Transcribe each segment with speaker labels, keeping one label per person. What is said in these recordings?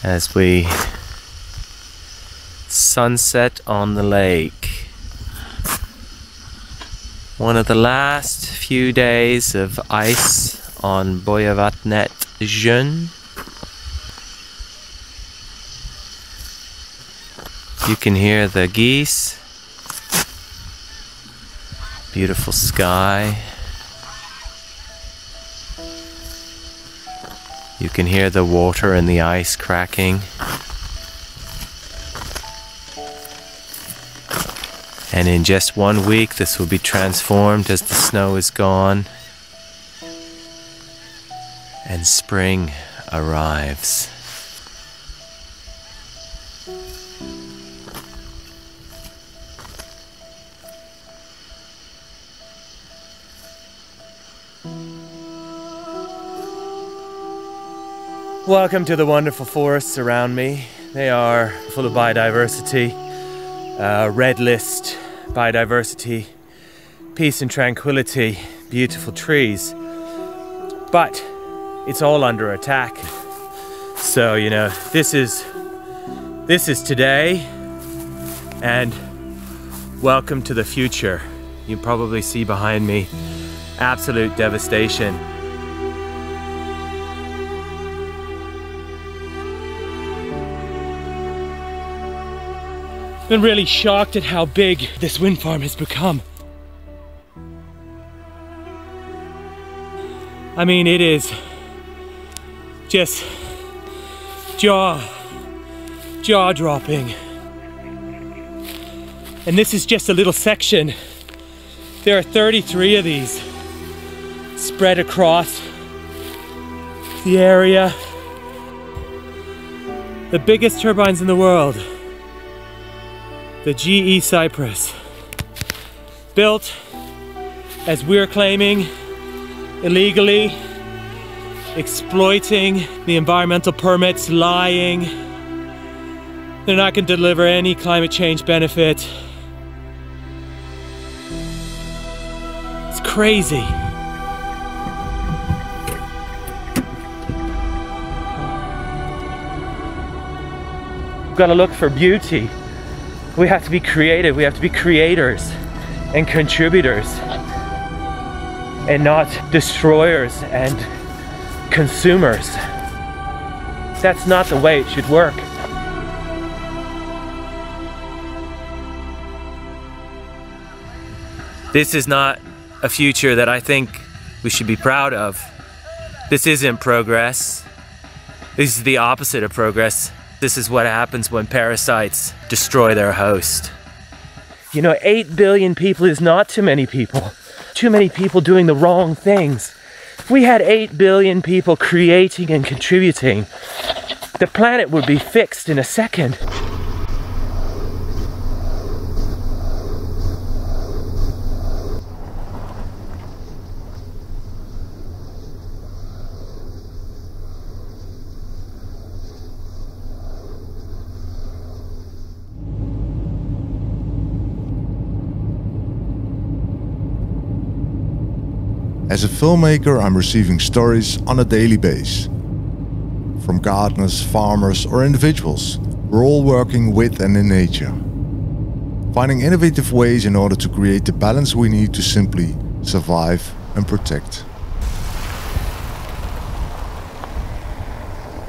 Speaker 1: as we sunset on the lake. One of the last few days of ice on Bojavatnet Jeune. You can hear the geese. Beautiful sky. You can hear the water and the ice cracking. And in just 1 week, this will be transformed as the snow is gone and spring arrives. Welcome to the wonderful forests around me. They are full of biodiversity, red list biodiversity, peace and tranquility, beautiful trees. But it's all under attack. So, you know, this is today, and welcome to the future. You probably see behind me absolute devastation. Been really shocked at how big this wind farm has become. I mean, it is just jaw-dropping. And this is just a little section. There are 33 of these spread across the area. The biggest turbines in the world. The GE Cypress, built, as we're claiming, illegally, exploiting the environmental permits, lying. They're not going to deliver any climate change benefit. It's crazy. We've got to look for beauty. We have to be creative, we have to be creators and contributors and not destroyers and consumers. That's not the way it should work. This is not a future that I think we should be proud of. This isn't progress. This is the opposite of progress. This is what happens when parasites destroy their host. You know, 8 billion people is not too many people. Too many people doing the wrong things. If we had 8 billion people creating and contributing, the planet would be fixed in a second.
Speaker 2: As a filmmaker, I'm receiving stories on a daily basis. From gardeners, farmers or individuals, we're all working with and in nature. Finding innovative ways in order to create the balance we need to simply survive and protect.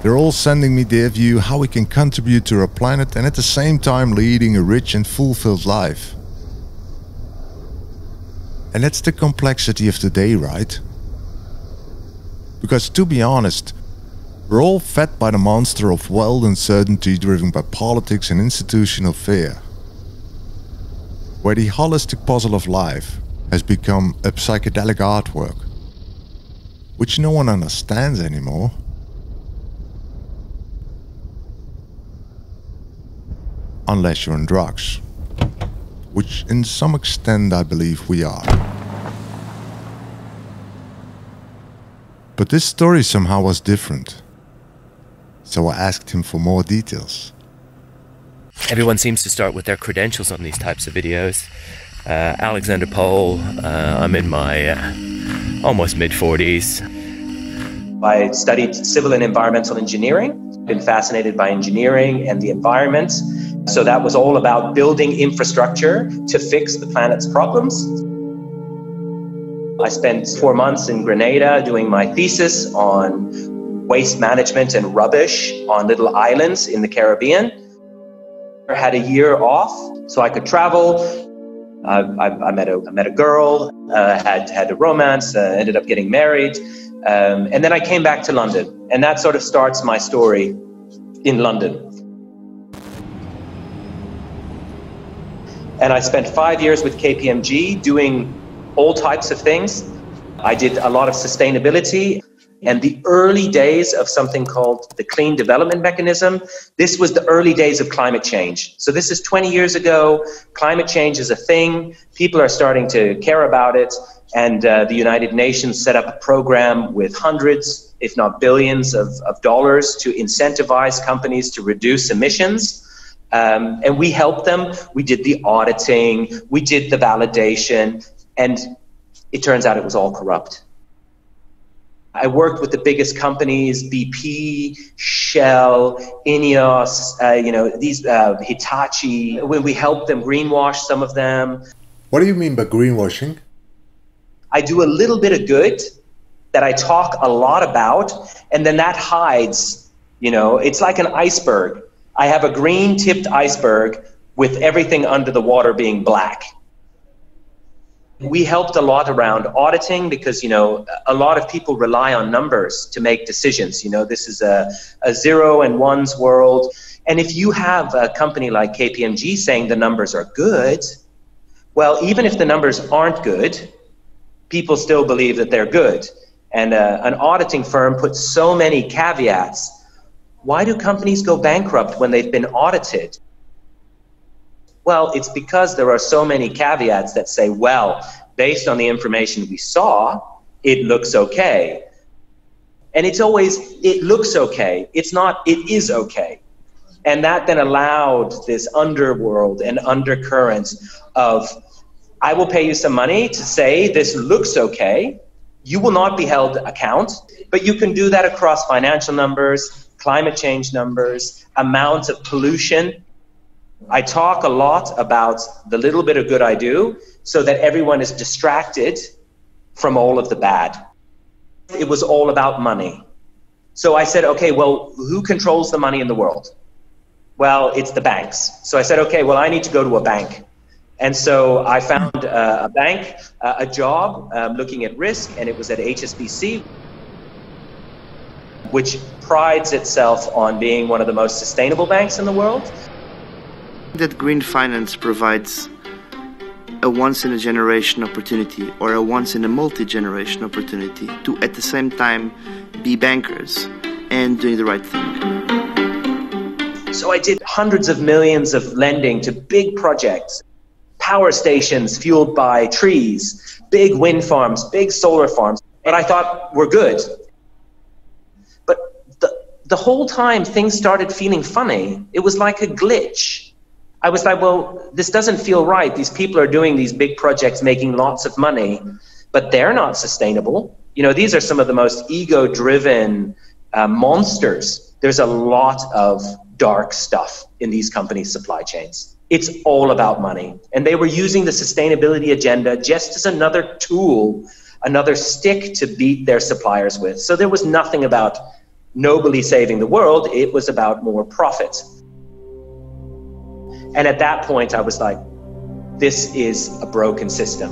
Speaker 2: They're all sending me their view how we can contribute to our planet and at the same time leading a rich and fulfilled life. And that's the complexity of the day, right? Because to be honest, we're all fed by the monster of wild uncertainty driven by politics and institutional fear. Where the holistic puzzle of life has become a psychedelic artwork, which no one understands anymore. Unless you're on drugs. Which in some extent I believe we are. But this story somehow was different. So I asked him for more details.
Speaker 1: Everyone seems to start with their credentials on these types of videos. Alexander Pohl, I'm in my almost mid-40s.
Speaker 3: I studied civil and environmental engineering, been fascinated by engineering and the environment. So that was all about building infrastructure to fix the planet's problems. I spent 4 months in Grenada doing my thesis on waste management and rubbish on little islands in the Caribbean. I had a year off so I could travel. I met a girl, had a romance, ended up getting married. And then I came back to London, and that sort of starts my story in London. And I spent 5 years with KPMG doing all types of things. I did a lot of sustainability and the early days of something called the Clean Development Mechanism. This was the early days of climate change. So this is 20 years ago. Climate change is a thing. People are starting to care about it. And the United Nations set up a program with hundreds, if not billions of dollars to incentivize companies to reduce emissions. And we helped them. We did the auditing, we did the validation, and it turns out it was all corrupt. I worked with the biggest companies, BP, Shell, INEOS, Hitachi. We helped them greenwash some of them.
Speaker 2: What do you mean by greenwashing?
Speaker 3: I do a little bit of good that I talk a lot about, and then that hides, it's like an iceberg. I have a green tipped iceberg with everything under the water being black. We helped a lot around auditing because, a lot of people rely on numbers to make decisions. This is a zero and ones world. And if you have a company like KPMG saying the numbers are good, well, even if the numbers aren't good, people still believe that they're good. And an auditing firm puts so many caveats. Why do companies go bankrupt when they've been audited? Well, it's because there are so many caveats that say, well, based on the information we saw, it looks okay. And it's always, it looks okay. It's not, it is okay. And that then allowed this underworld and undercurrents of, I will pay you some money to say this looks okay. You will not be held account, but you can do that across financial numbers, climate change numbers, amounts of pollution. I talk a lot about the little bit of good I do so that everyone is distracted from all of the bad. It was all about money. So I said, okay, well, who controls the money in the world? Well, it's the banks. So I said, okay, well, I need to go to a bank. And so I found a bank, a job looking at risk, and it was at HSBC, which prides itself on being one of the most sustainable banks in the world.
Speaker 4: That green finance provides a once-in-a-generation opportunity or a once-in-a-multi-generation opportunity to, at the same time, be bankers and doing the right thing.
Speaker 3: So I did hundreds of millions of lending to big projects, power stations fueled by trees, big wind farms, big solar farms. And I thought, we're good. But the whole time things started feeling funny. It was like a glitch. I was like, well, this doesn't feel right. These people are doing these big projects, making lots of money, but they're not sustainable. These are some of the most ego-driven monsters. There's a lot of dark stuff in these companies' supply chains. It's all about money. And they were using the sustainability agenda just as another tool, another stick to beat their suppliers with. So there was nothing about nobly saving the world. It was about more profit. And at that point, I was like, this is a broken system.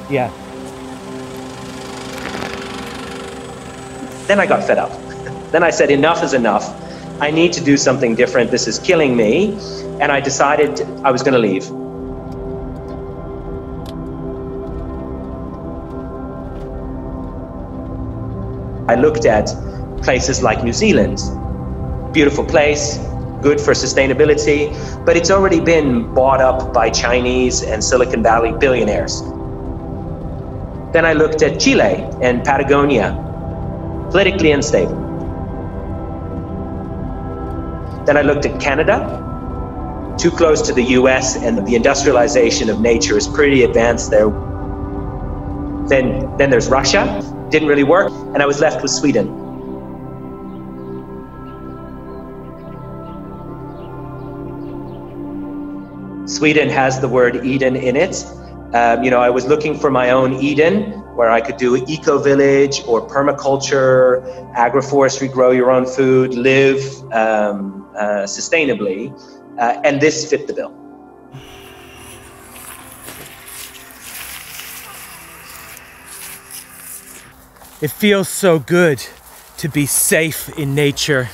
Speaker 1: Yeah.
Speaker 3: Then I got fed up. Then I said, enough is enough. I need to do something different. This is killing me. And I decided I was going to leave. I looked at places like New Zealand. Beautiful place, good for sustainability, but it's already been bought up by Chinese and Silicon Valley billionaires. Then I looked at Chile and Patagonia, politically unstable. Then I looked at Canada, too close to the US, and the industrialization of nature is pretty advanced there. Then there's Russia, didn't really work, and I was left with Sweden. Sweden has the word Eden in it. I was looking for my own Eden, where I could do eco-village or permaculture, agroforestry, grow your own food, live sustainably, and this fit the bill.
Speaker 1: It feels so good to be safe in nature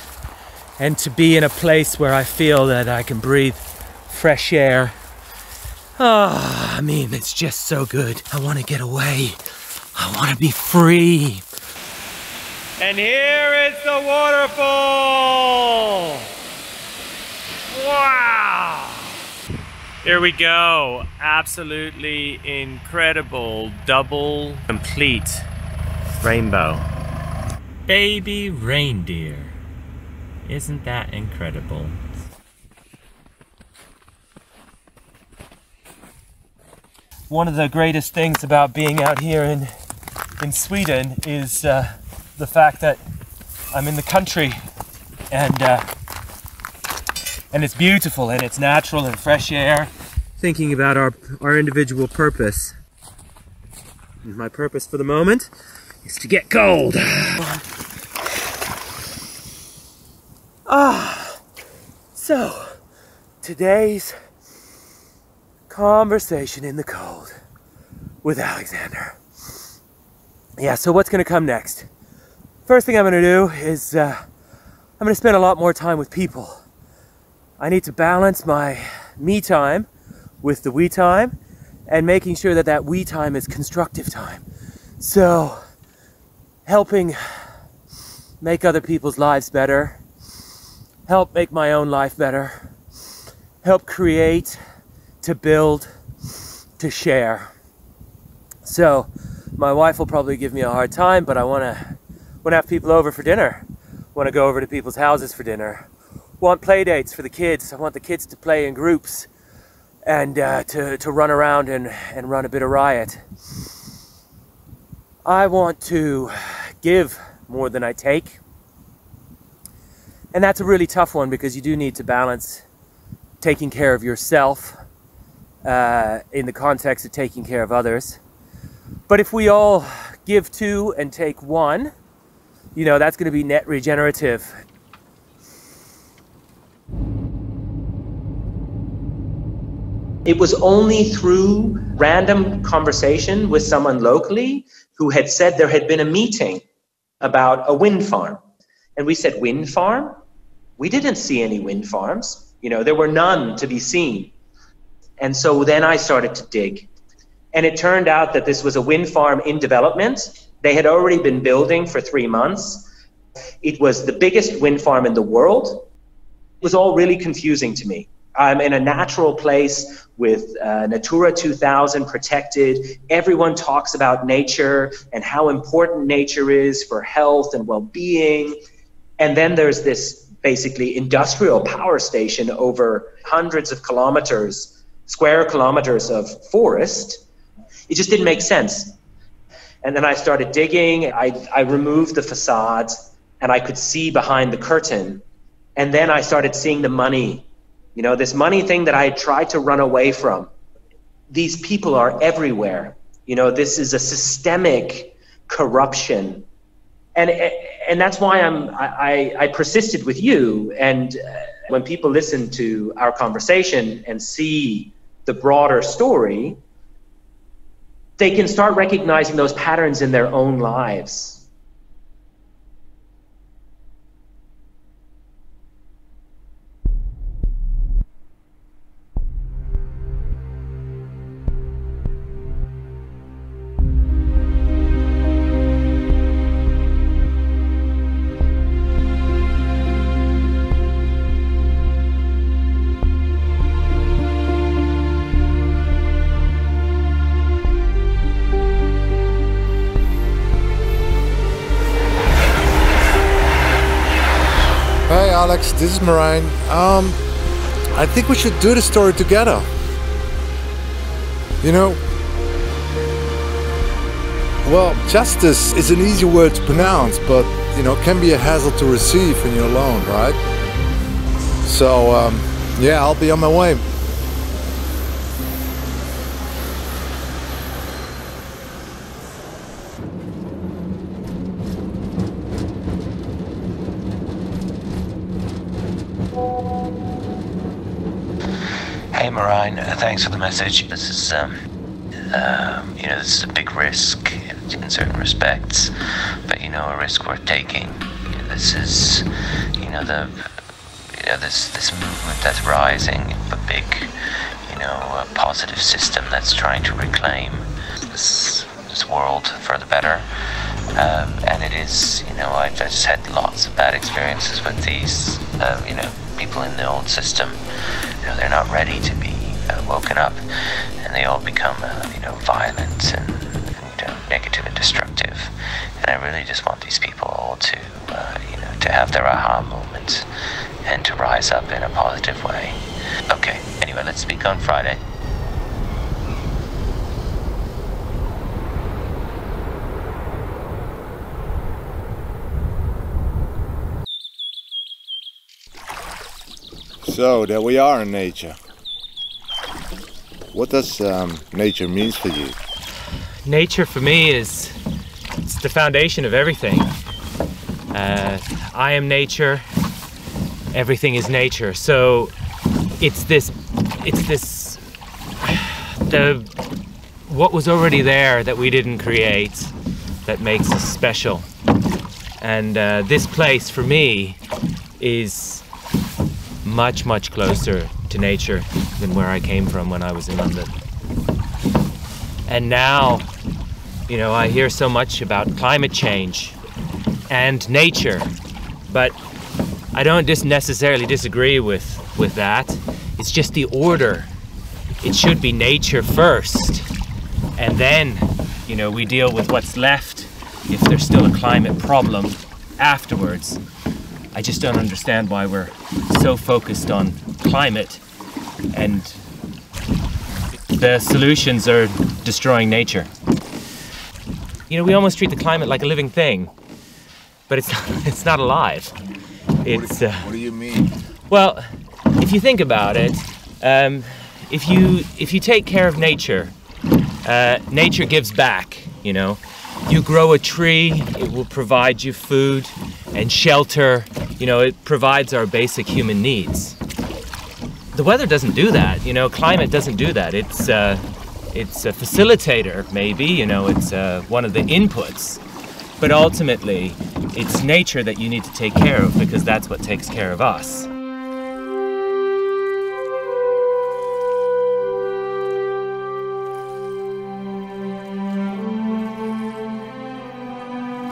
Speaker 1: and to be in a place where I feel that I can breathe fresh air. It's just so good. I want to get away. I want to be free. And here is the waterfall. Wow. Here we go. Absolutely incredible, double, complete rainbow. Baby reindeer. Isn't that incredible? One of the greatest things about being out here in Sweden is the fact that I'm in the country and it's beautiful and it's natural and fresh air. Thinking about our individual purpose. And my purpose for the moment is to get gold. So today's conversation in the cold with Alexander. Yeah, so what's gonna come next? First thing I'm gonna do is I'm gonna spend a lot more time with people. I need to balance my me time with the we time and making sure that we time is constructive time. So helping make other people's lives better, help make my own life better, help create, to build, to share. So my wife will probably give me a hard time, but I want to have people over for dinner. Want to go over to people's houses for dinner. Want play dates for the kids. I want the kids to play in groups and to run around and run a bit of riot. I want to give more than I take. And that's a really tough one because you do need to balance taking care of yourself in the context of taking care of others. But if we all give 2 and take 1, that's going to be net regenerative.
Speaker 3: It was only through random conversation with someone locally who had said there had been a meeting about a wind farm. And we said, wind farm? We didn't see any wind farms. There were none to be seen. And so then I started to dig. And it turned out that this was a wind farm in development. They had already been building for 3 months. It was the biggest wind farm in the world. It was all really confusing to me. I'm in a natural place with Natura 2000 protected. Everyone talks about nature and how important nature is for health and well-being. And then there's this basically industrial power station over hundreds of square kilometers of forest. It just didn't make sense. And then I started digging. I removed the facades and I could see behind the curtain. And then I started seeing the money. This money thing that I had tried to run away from. These people are everywhere. This is a systemic corruption. And that's why I persisted with you. And when people listen to our conversation and see the broader story, they can start recognizing those patterns in their own lives.
Speaker 2: Alex, this is Marjin. I think we should do the story together. Well, justice is an easy word to pronounce, but, you know, can be a hassle to receive when you're alone, right? So, yeah, I'll be on my way.
Speaker 5: Hey Marjin, thanks for the message. This is, you know, this is a big risk in certain respects, but you know, a risk worth taking. You know, this is, you know, this movement that's rising, a big, you know, a positive system that's trying to reclaim this world for the better. And it is, you know, I've just had lots of bad experiences with these, you know, people in the old system. You know, they're not ready to be woken up, and they all become, you know, violent and you know, negative and destructive. And I really just want these people all to, you know, to have their aha moments and to rise up in a positive way. Okay, anyway, let's speak on Friday.
Speaker 2: So, there we are in nature. What does nature mean for you?
Speaker 1: Nature for me it's the foundation of everything. I am nature, everything is nature. So it's this, what was already there that we didn't create that makes us special. And this place for me is much, much closer to nature than where I came from when I was in London. And now, you know, I hear so much about climate change and nature, but I don't necessarily disagree with that. It's just the order. It should be nature first, and then, you know, we deal with what's left if there's still a climate problem afterwards. I just don't understand why we're so focused on climate and the solutions are destroying nature. You know, we almost treat the climate like a living thing, but it's not alive. It's
Speaker 2: what do you mean?
Speaker 1: Well, if you think about it, if you take care of nature, nature gives back, you know. You grow a tree, it will provide you food and shelter. You know, it provides our basic human needs. The weather doesn't do that, you know, climate doesn't do that. It's a facilitator, maybe, you know, it's one of the inputs. But ultimately, it's nature that you need to take care of because that's what takes care of us.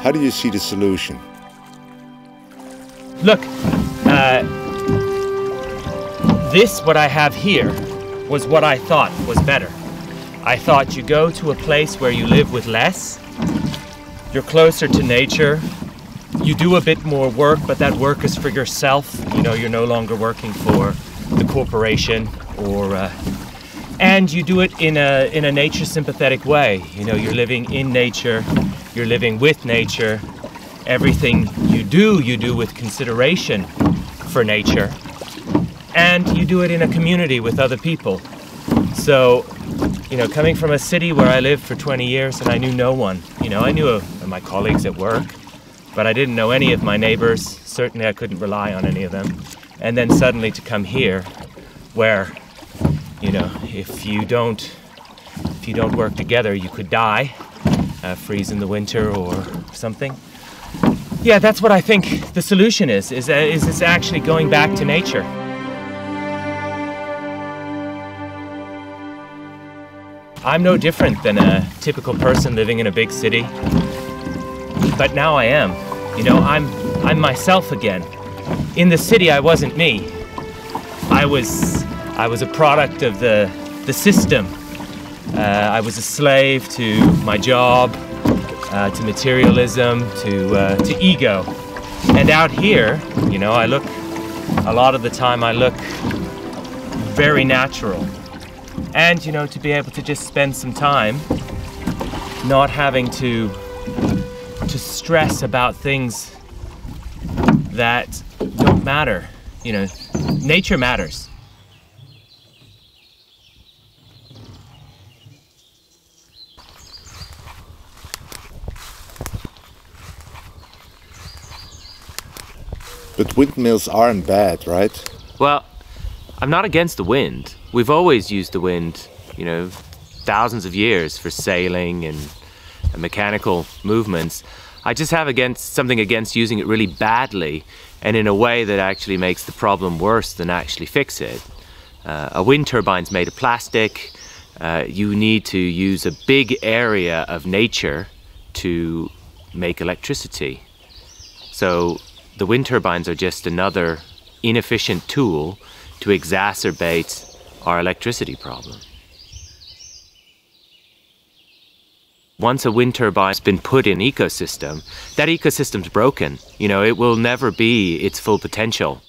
Speaker 2: How do you see the solution?
Speaker 1: Look, what I have here was what I thought was better. I thought you go to a place where you live with less, you're closer to nature, you do a bit more work, but that work is for yourself. You know, you're no longer working for the corporation or, and you do it in a nature sympathetic way. You know, you're living in nature, you're living with nature. Everything you do with consideration for nature. And you do it in a community with other people. So, you know, coming from a city where I lived for 20 years and I knew no one. You know, I knew my colleagues at work, but I didn't know any of my neighbors. Certainly I couldn't rely on any of them. And then suddenly to come here where, you know, if you don't work together, you could die, freeze in the winter or something. Yeah, that's what I think the solution is it's actually going back to nature. I'm no different than a typical person living in a big city, but now I am. You know, I'm myself again. In the city, I wasn't me. I was a product of the system. I was a slave to my job, to materialism, to ego. And out here, you know, a lot of the time I look very natural. And, you know, to be able to just spend some time not having to stress about things that don't matter. You know, nature matters.
Speaker 2: But windmills aren't bad, right?
Speaker 1: Well, I'm not against the wind. We've always used the wind, you know, thousands of years for sailing and mechanical movements. I just have something against using it really badly and in a way that actually makes the problem worse than actually fix it. A wind turbine's made of plastic. You need to use a big area of nature to make electricity. So the wind turbines are just another inefficient tool to exacerbate our electricity problem. Once a wind turbine's been put in an ecosystem, that ecosystem's broken. You know, it will never be its full potential.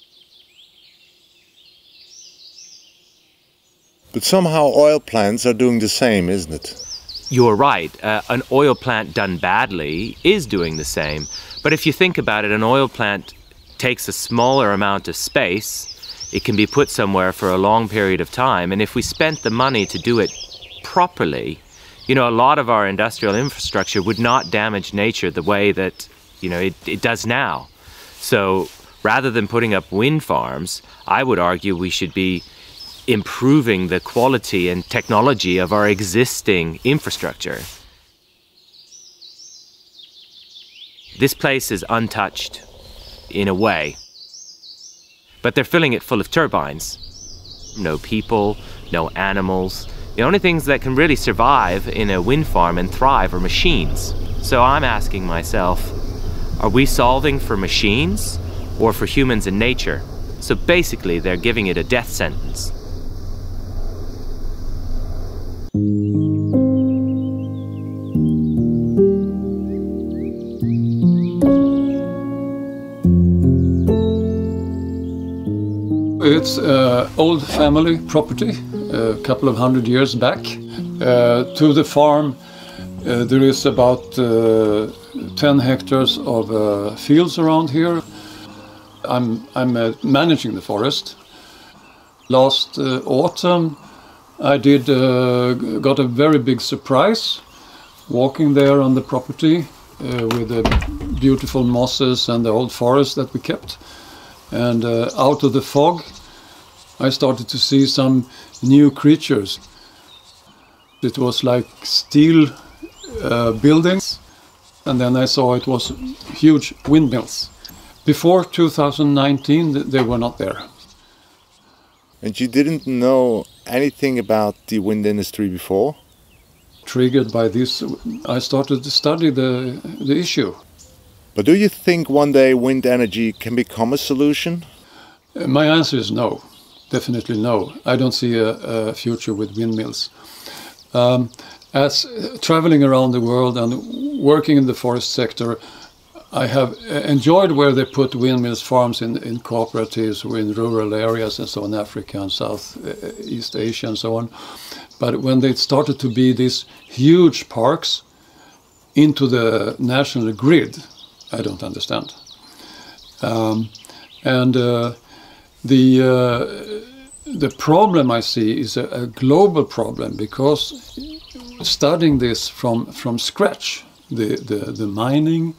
Speaker 2: But somehow oil plants are doing the same, isn't it?
Speaker 1: You're right. An oil plant done badly is doing the same. But if you think about it, an oil plant takes a smaller amount of space. It can be put somewhere for a long period of time. And if we spent the money to do it properly, you know, a lot of our industrial infrastructure would not damage nature the way that, you know, it does now. So rather than putting up wind farms, I would argue we should be improving the quality and technology of our existing infrastructure. This place is untouched in a way, but they're filling it full of turbines. No people, no animals. The only things that can really survive in a wind farm and thrive are machines. So I'm asking myself, are we solving for machines or for humans and nature? So basically they're giving it a death sentence.
Speaker 6: It's an old family property, a couple of 100 years back. To the farm there is about 10 hectares of fields around here. I'm managing the forest. Last autumn I got a very big surprise walking there on the property with the beautiful mosses and the old forest that we kept. And out of the fog I started to see some new creatures. It was like steel buildings, and then I saw it was huge windmills. Before 2019 they were not there.
Speaker 2: And you didn't know anything about the wind industry before?
Speaker 6: Triggered by this, I started to study the issue.
Speaker 2: But do you think one day wind energy can become a solution?
Speaker 6: My answer is no. Definitely no. I don't see a future with windmills. As traveling around the world and working in the forest sector, I have enjoyed where they put windmills farms in cooperatives or in rural areas and so on, Africa and Southeast Asia and so on. But when they started to be these huge parks into the national grid, I don't understand. The problem I see is a global problem, because studying this from scratch, the mining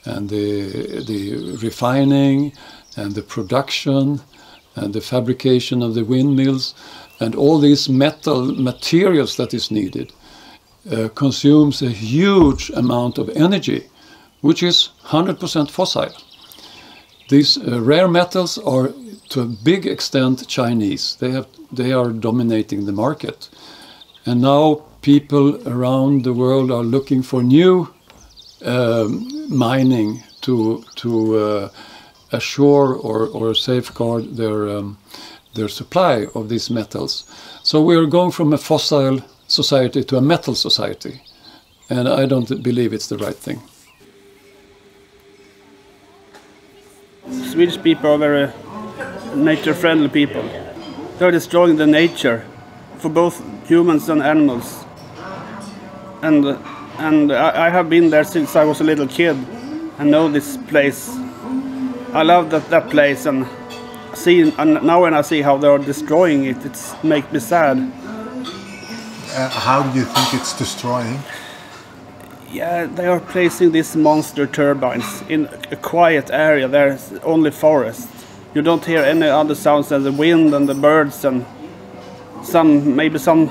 Speaker 6: and the refining and the production and the fabrication of the windmills and all these materials that is needed consumes a huge amount of energy, which is 100% fossil. These rare metals are to a big extent Chinese. They are dominating the market. And now people around the world are looking for new mining to assure or safeguard their supply of these metals. So we are going from a fossil society to a metal society. And I don't believe it's the right thing.
Speaker 7: Swedish people are very nature-friendly people. They're destroying the nature for both humans and animals. And and I have been there since I was a little kid and know this place. I love that place, and now when I see how they are destroying it, it makes me sad.
Speaker 2: How do you think it's destroying?
Speaker 7: Yeah, they are placing these monster turbines in a quiet area. There's only forest. You don't hear any other sounds than the wind and the birds and maybe some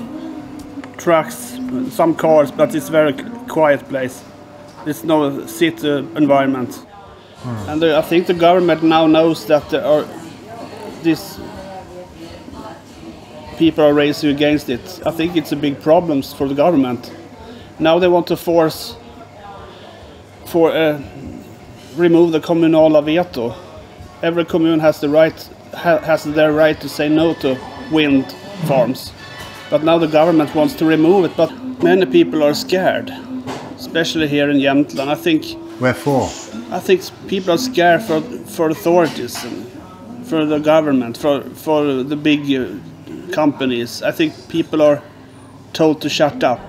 Speaker 7: trucks, some cars, but it's a very quiet place. There's no city environment. And I think the government now knows that these people are raising against it. I think it's a big problem for the government. Now they want to remove the kommunala veto. Every commune has their right to say no to wind farms. But now the government wants to remove it. But many people are scared, especially here in Jämtland. I think.
Speaker 2: Wherefore?
Speaker 7: I think people are scared for authorities, and for the government, for the big companies. I think people are told to shut up.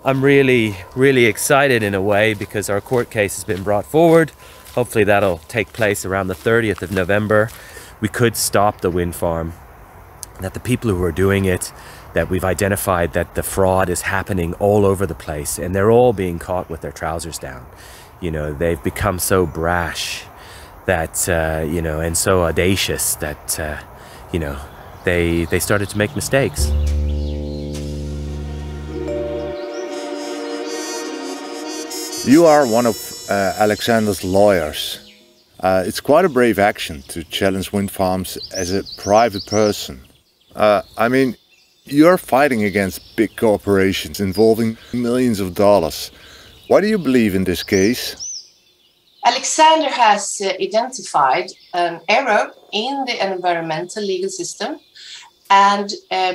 Speaker 1: I'm really, really excited in a way because our court case has been brought forward. Hopefully that'll take place around the 30th of November. We could stop the wind farm. That the people who are doing it, that we've identified that the fraud is happening all over the place and they're all being caught with their trousers down. You know, they've become so brash that, you know, and so audacious that, you know, they started to make mistakes.
Speaker 2: You are one of Alexander's lawyers. It's quite a brave action to challenge wind farms as a private person. I mean, you're fighting against big corporations involving millions of dollars. Why do you believe in this case?
Speaker 8: Alexander has identified an error in the environmental legal system, and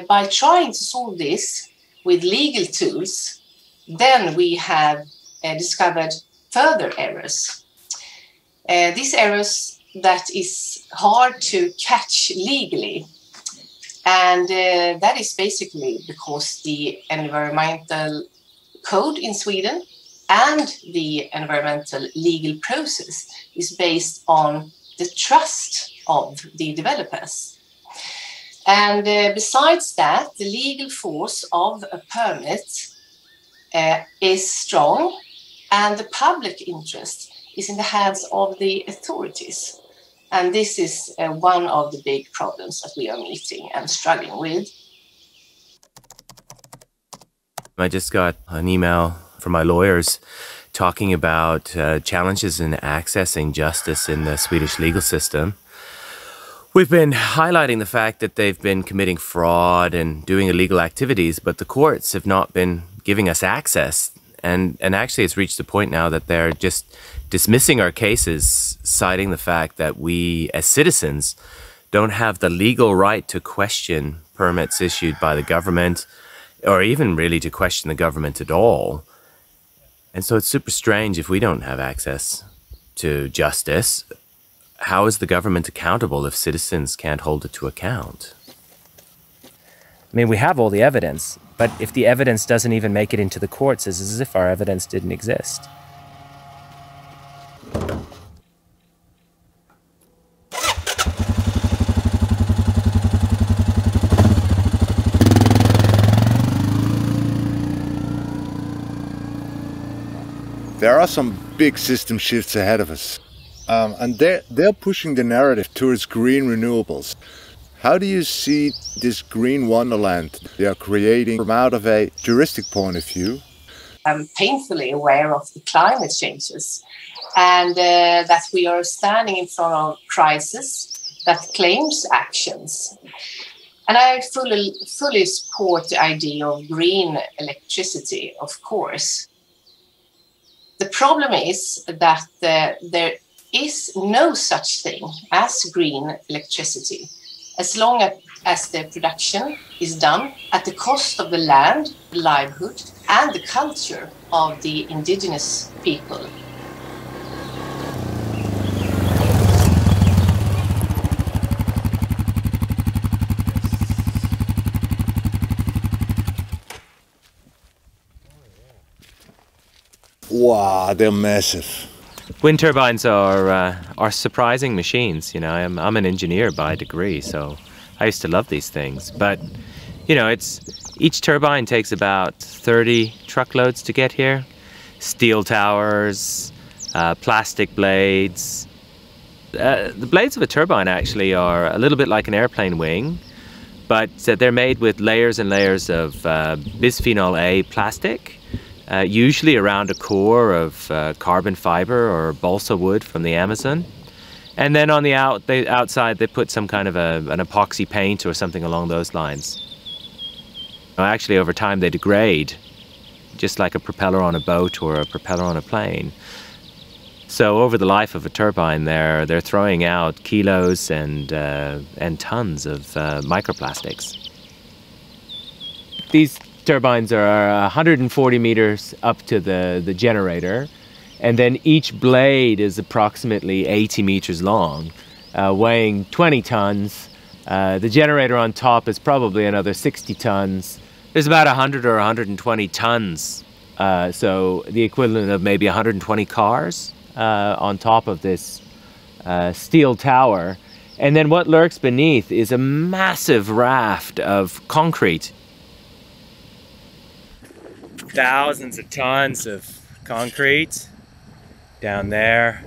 Speaker 8: by trying to solve this with legal tools, then we have discovered further errors. These errors that is hard to catch legally, and that is basically because the environmental code in Sweden and the environmental legal process is based on the trust of the developers. And besides that, the legal force of a permit is strong, and the public interest is in the hands of the authorities. And this is one of the big problems that we are meeting and struggling with.
Speaker 1: I just got an email from my lawyers talking about challenges in accessing justice in the Swedish legal system. We've been highlighting the fact that they've been committing fraud and doing illegal activities, but the courts have not been giving us access. And actually it's reached the point now that they're just dismissing our cases, citing the fact that we as citizens don't have the legal right to question permits issued by the government, or even really to question the government at all. And so it's super strange if we don't have access to justice. How is the government accountable if citizens can't hold it to account?
Speaker 9: I mean, we have all the evidence, but if the evidence doesn't even make it into the courts, it's as if our evidence didn't exist.
Speaker 2: There are some big system shifts ahead of us. And they're pushing the narrative towards green renewables. How do you see this green wonderland they are creating from out of a juristic point of view?
Speaker 8: I'm painfully aware of the climate changes, and that we are standing in front of a crisis that claims actions. And I fully support the idea of green electricity, of course. The problem is that there is no such thing as green electricity, as long as the production is done at the cost of the land, livelihood, and the culture of the indigenous people.
Speaker 2: Wow, they're massive.
Speaker 9: Wind turbines are surprising machines. You know, I'm an engineer by degree, so I used to love these things. But you know, each turbine takes about 30 truckloads to get here. Steel towers, plastic blades. The blades of a turbine actually are a little bit like an airplane wing, but they're made with layers and layers of bisphenol A plastic, usually around a core of carbon fiber or balsa wood from the Amazon. And then on the outside they put some kind of an epoxy paint or something along those lines. Actually, over time they degrade, just like a propeller on a boat or a propeller on a plane. So over the life of a turbine, they're throwing out kilos and tons of microplastics. These turbines are 140 meters up to the generator, and then each blade is approximately 80 meters long, weighing 20 tons. The generator on top is probably another 60 tons. There's about 100 or 120 tons, so the equivalent of maybe 120 cars on top of this steel tower. And then what lurks beneath is a massive raft of concrete. Thousands of tons of concrete down there,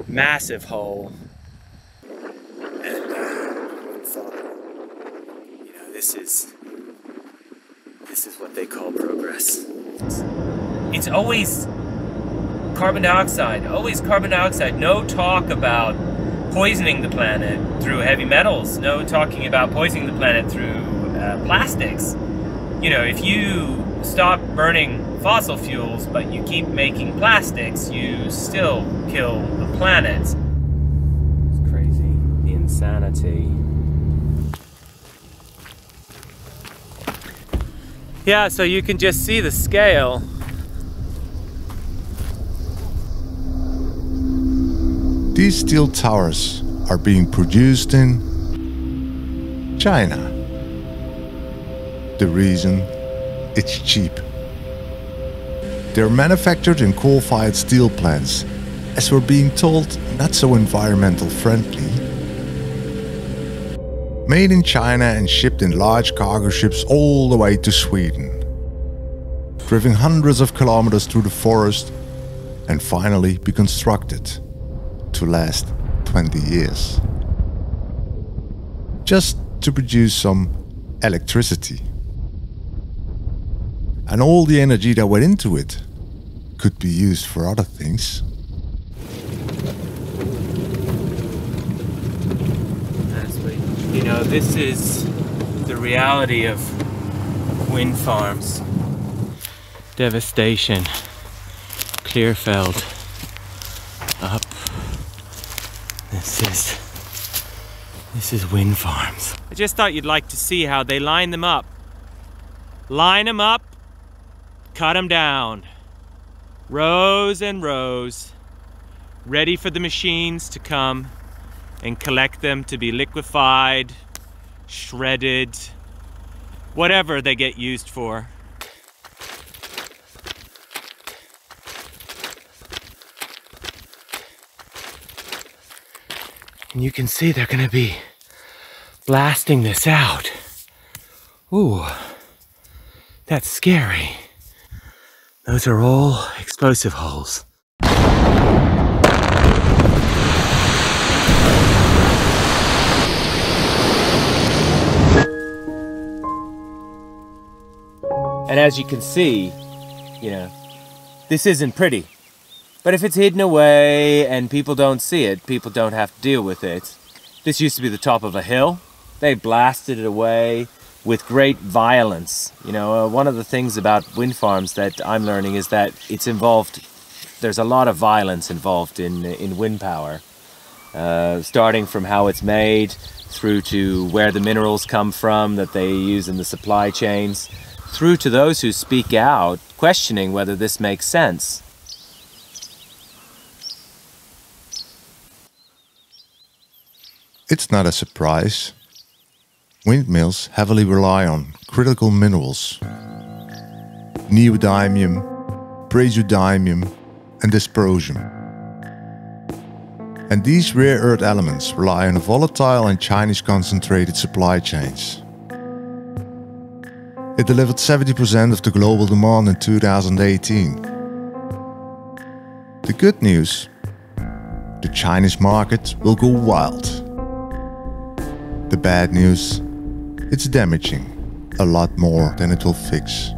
Speaker 9: massive hole. And you know, this is what they call progress. It's always carbon dioxide, no talk about poisoning the planet through heavy metals, no talking about poisoning the planet through plastics. You know, if you stop burning fossil fuels but you keep making plastics, you still kill the planet. It's crazy, the insanity. Yeah, so you can just see the scale.
Speaker 2: These steel towers are being produced in China. The reason? It's cheap. They're manufactured in coal-fired steel plants, as we're being told, not so environmental friendly. Made in China and shipped in large cargo ships all the way to Sweden. Driven hundreds of kilometers through the forest and finally be constructed to last 20 years. Just to produce some electricity. And all the energy that went into it could be used for other things.
Speaker 1: You know, this is the reality of wind farms. Devastation. Clearfeld. Up. This is wind farms. I just thought you'd like to see how they line them up. Line them up, cut them down. Rows and rows, ready for the machines to come and collect them to be liquefied, shredded, whatever they get used for. And you can see they're gonna be blasting this out. Ooh, that's scary. Those are all explosive holes. And as you can see, you know, this isn't pretty. But if it's hidden away and people don't see it, people don't have to deal with it. This used to be the top of a hill. They blasted it away with great violence. You know, one of the things about wind farms that I'm learning is that there's a lot of violence involved in wind power. Starting from how it's made, through to where the minerals come from that they use in the supply chains, through to those who speak out, questioning whether this makes sense.
Speaker 2: It's not a surprise. Windmills heavily rely on critical minerals. Neodymium, praseodymium, and dysprosium. And these rare earth elements rely on volatile and Chinese concentrated supply chains. It delivered 70% of the global demand in 2018. The good news: the Chinese market will go wild. The bad news: it's damaging a lot more than it will fix.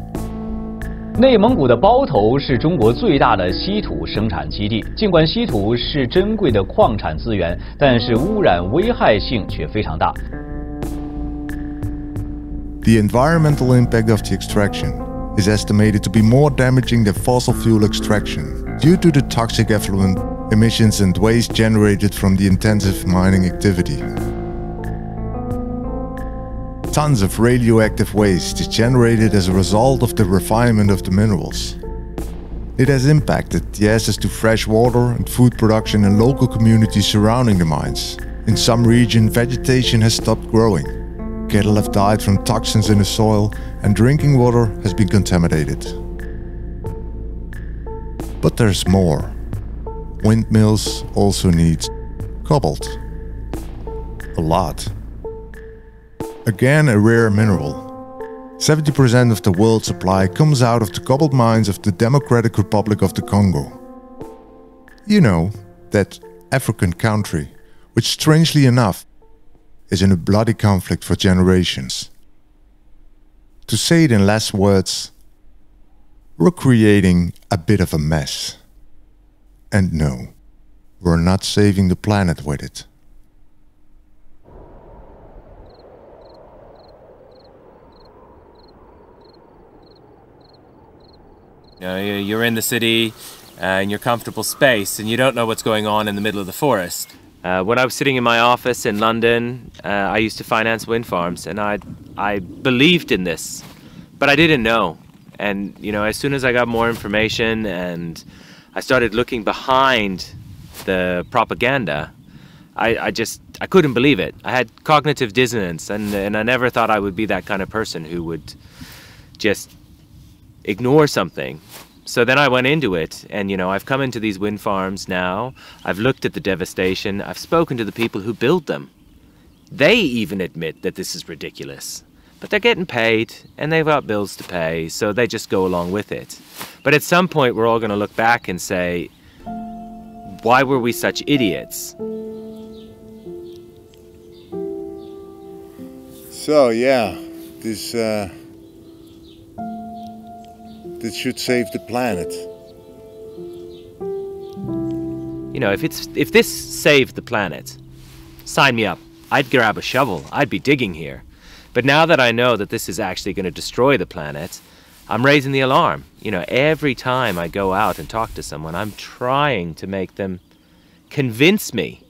Speaker 10: 内蒙古的包头是中国最大的稀土生产基地。尽管稀土是珍贵的矿产资源，但是污染危害性却非常大。
Speaker 2: The environmental impact of the extraction is estimated to be more damaging than fossil fuel extraction due to the toxic effluent emissions and waste generated from the intensive mining activity. Tons of radioactive waste is generated as a result of the refinement of the minerals. It has impacted the access to fresh water and food production in local communities surrounding the mines. In some regions, vegetation has stopped growing. Cattle have died from toxins in the soil, and drinking water has been contaminated. But there's more. Windmills also need cobalt. A lot. Again, a rare mineral. 70% of the world's supply comes out of the cobalt mines of the Democratic Republic of the Congo. You know, that African country, which strangely enough is in a bloody conflict for generations. To say it in less words, we're creating a bit of a mess. And no, we're not saving the planet with it.
Speaker 1: You know, you're in the city, in your comfortable space, and you don't know what's going on in the middle of the forest.
Speaker 9: When I was sitting in my office in London, I used to finance wind farms, and I believed in this, but I didn't know. And you know, as soon as I got more information and I started looking behind the propaganda, I couldn't believe it. I had cognitive dissonance, and I never thought I would be that kind of person who would just ignore something. So then I went into it, and you know, I've come into these wind farms now, I've looked at the devastation, I've spoken to the people who build them. They even admit that this is ridiculous. But they're getting paid, and they've got bills to pay, so they just go along with it. But at some point we're all going to look back and say, why were we such idiots?
Speaker 2: So yeah, this should save the planet.
Speaker 9: You know, if this saved the planet, sign me up. I'd grab a shovel. I'd be digging here. But now that I know that this is actually going to destroy the planet, I'm raising the alarm. You know, every time I go out and talk to someone, I'm trying to make them convince me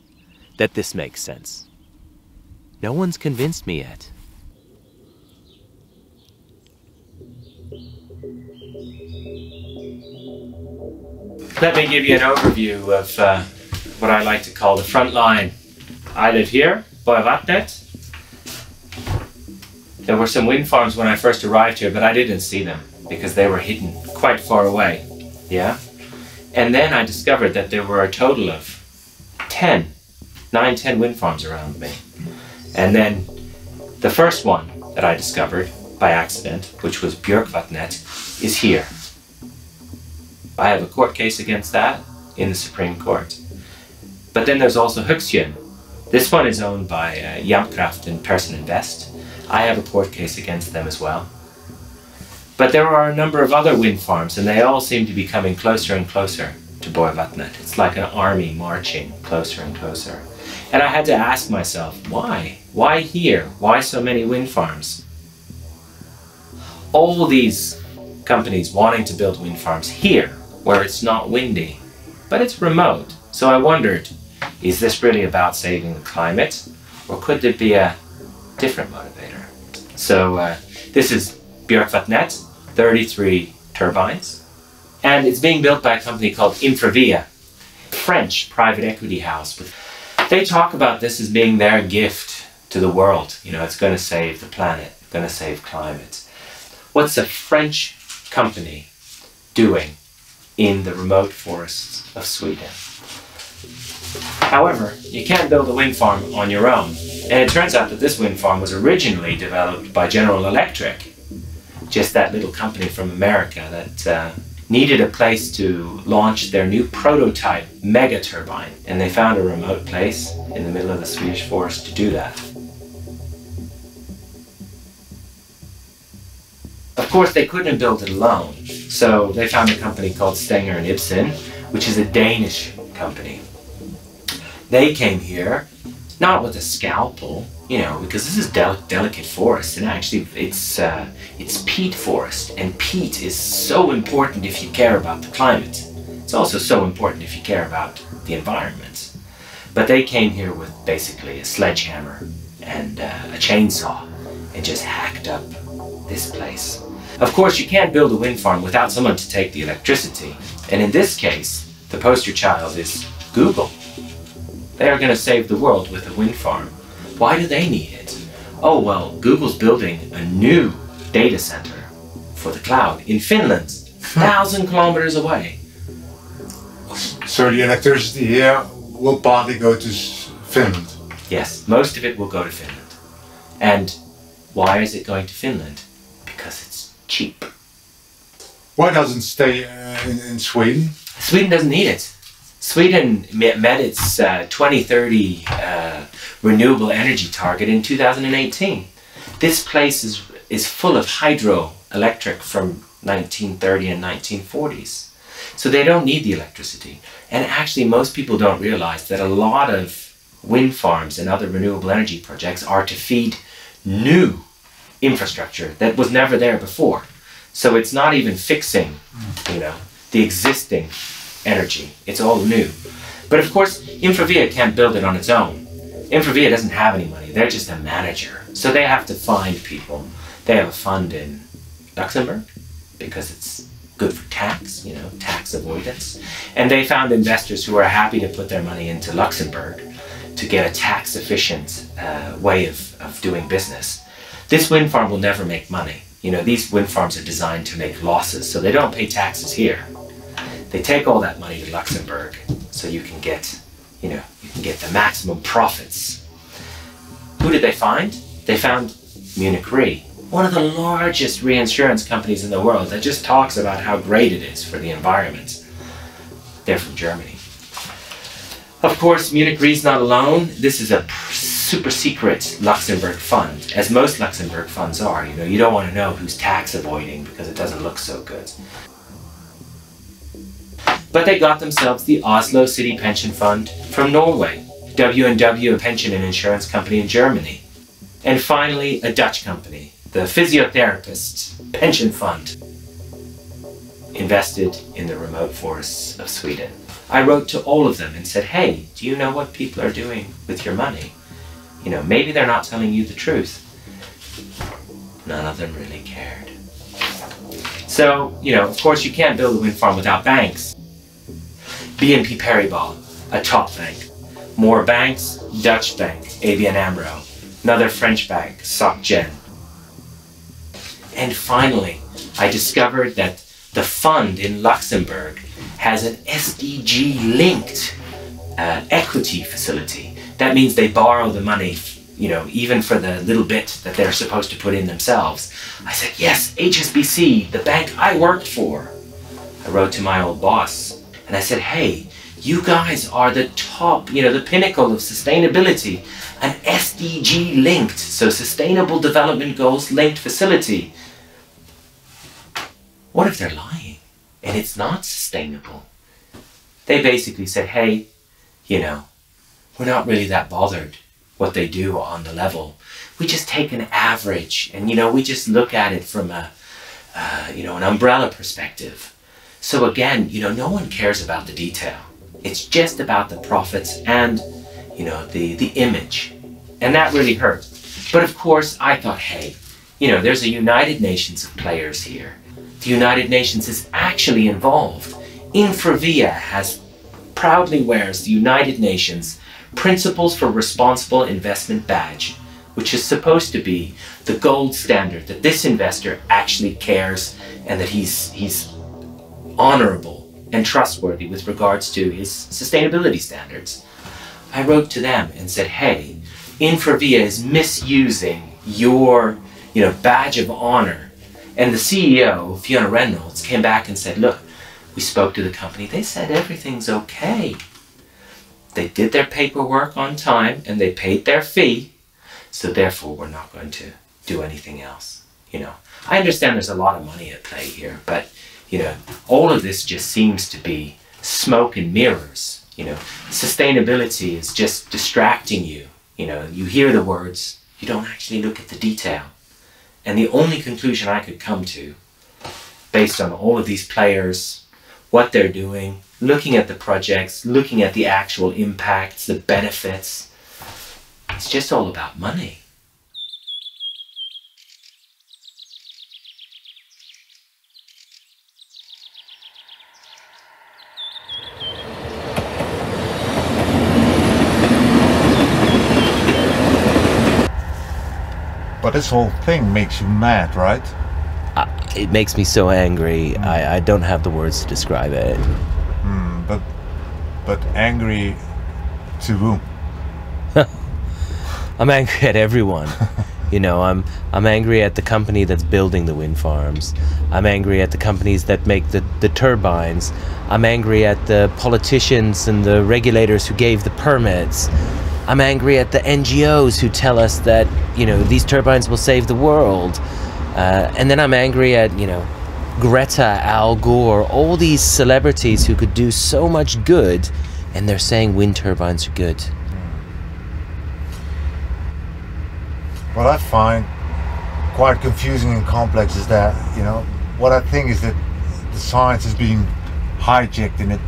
Speaker 9: that this makes sense. No one's convinced me yet. Let me give you an overview of what I like to call the front line. I live here, Botschaft. There were some wind farms when I first arrived here, but I didn't see them because they were hidden quite far away. Yeah? And then I discovered that there were a total of 10 wind farms around me. And then the first one that I discovered by accident, which was Björkvatnet, is here. I have a court case against that in the Supreme Court. But then there's also Höxjön. This one is owned by Jamkraft and Person Invest. I have a court case against them as well. But there are a number of other wind farms, and they all seem to be coming closer and closer to Björkvatnet. It's like an army marching closer and closer. And I had to ask myself, why? Why here? Why so many wind farms? All these companies wanting to build wind farms here, where it's not windy, but it's remote. So I wondered, is this really about saving the climate, or could there be a different motivator? So this is Björkvatnet, 33 turbines, and it's being built by a company called Infravia, a French private equity house. They talk about this as being their gift to the world. You know, it's going to save the planet, going to save climate. What's a French company doing in the remote forests of Sweden. However, you can't build a wind farm on your own. And it turns out that this wind farm was originally developed by General Electric, just that little company from America that needed a place to launch their new prototype mega turbine. And they found a remote place in the middle of the Swedish forest to do that. Of course, they couldn't build it alone, so they found a company called Stenger and Ibsen, which is a Danish company. They came here, not with a scalpel, you know, because this is delicate forest, and actually it's peat forest, and peat is so important if you care about the climate. It's also so important if you care about the environment. But they came here with basically a sledgehammer and a chainsaw and just hacked up this place. Of course, you can't build a wind farm without someone to take the electricity. And in this case, the poster child is Google. They are going to save the world with a wind farm. Why do they need it? Oh, well, Google's building a new data center for the cloud in Finland, 1,000 kilometers away.
Speaker 2: So the electricity here will partly go to Finland?
Speaker 9: Yes, most of it will go to Finland. And why is it going to Finland? Because it's cheap.
Speaker 2: Why doesn't it stay in Sweden?
Speaker 9: Sweden doesn't need it. Sweden met its 2030 renewable energy target in 2018. This place is full of hydroelectric from 1930 and 1940s. So they don't need the electricity. And actually most people don't realize that a lot of wind farms and other renewable energy projects are to feed new infrastructure that was never there before. So it's not even fixing, you know, the existing energy. It's all new. But of course, Infravia can't build it on its own. Infravia doesn't have any money. They're just a manager. So they have to find people. They have a fund in Luxembourg because it's good for tax, you know, tax avoidance. And they found investors who are happy to put their money into Luxembourg to get a tax-efficient way of doing business. This wind farm will never make money. You know, these wind farms are designed to make losses, so they don't pay taxes here. They take all that money to Luxembourg, so you can get, you know, you can get the maximum profits. Who did they find? They found Munich Re, one of the largest reinsurance companies in the world that just talks about how great it is for the environment. They're from Germany. Of course, Munich Re is not alone. This is a super secret Luxembourg fund, as most Luxembourg funds are. You know, you don't want to know who's tax avoiding because it doesn't look so good. But they got themselves the Oslo City Pension Fund from Norway, W&W, a pension and insurance company in Germany, and finally a Dutch company, the Physiotherapist Pension Fund, invested in the remote forests of Sweden. I wrote to all of them and said, hey, do you know what people are doing with your money? You know, maybe they're not telling you the truth. None of them really cared. So, you know, of course you can't build a wind farm without banks. BNP Paribas, a top bank. More banks, Dutch bank, ABN AMRO. Another French bank, SocGen. And finally, I discovered that the fund in Luxembourg has an SDG-linked equity facility. That means they borrow the money, you know, even for the little bit that they're supposed to put in themselves. I said, yes, HSBC, the bank I worked for. I wrote to my old boss and I said, hey, you guys are the top, you know, the pinnacle of sustainability, an SDG-linked, so Sustainable Development Goals linked facility. What if they're lying and it's not sustainable? They basically said, hey, you know, we're not really that bothered what they do on the level. We just take an average and, you know, we just look at it from a, you know, an umbrella perspective. So again, you know, no one cares about the detail. It's just about the profits and, you know, the image. And that really hurt. But of course, I thought, hey, you know, there's a United Nations of players here. The United Nations is actually involved. Infravia proudly wears the United Nations Principles for Responsible Investment badge, which is supposed to be the gold standard that this investor actually cares and that he's honorable and trustworthy with regards to his sustainability standards. I wrote to them and said, hey, Infravia is misusing your badge of honor. And the CEO, Fiona Reynolds, came back and said, look, we spoke to the company. They said everything's okay. They did their paperwork on time and they paid their fee. So therefore, we're not going to do anything else. I understand there's a lot of money at play here, but all of this just seems to be smoke and mirrors. Sustainability is just distracting you. You hear the words, you don't actually look at the detail. And the only conclusion I could come to, based on all of these players, what they're doing, looking at the projects, looking at the actual impacts, the benefits, it's just all about money.
Speaker 2: But this whole thing makes you mad, right?
Speaker 9: It makes me so angry. I don't have the words to describe it.
Speaker 2: But angry to whom?
Speaker 9: I'm angry at everyone. I'm angry at the company that's building the wind farms. I'm angry at the companies that make the turbines. I'm angry at the politicians and the regulators who gave the permits. I'm angry at the NGOs who tell us that, these turbines will save the world. And then I'm angry at, Greta, Al Gore, all these celebrities who could do so much good, and they're saying wind turbines are good.
Speaker 2: What I find quite confusing and complex is that, what I think is that the science is being hijacked in a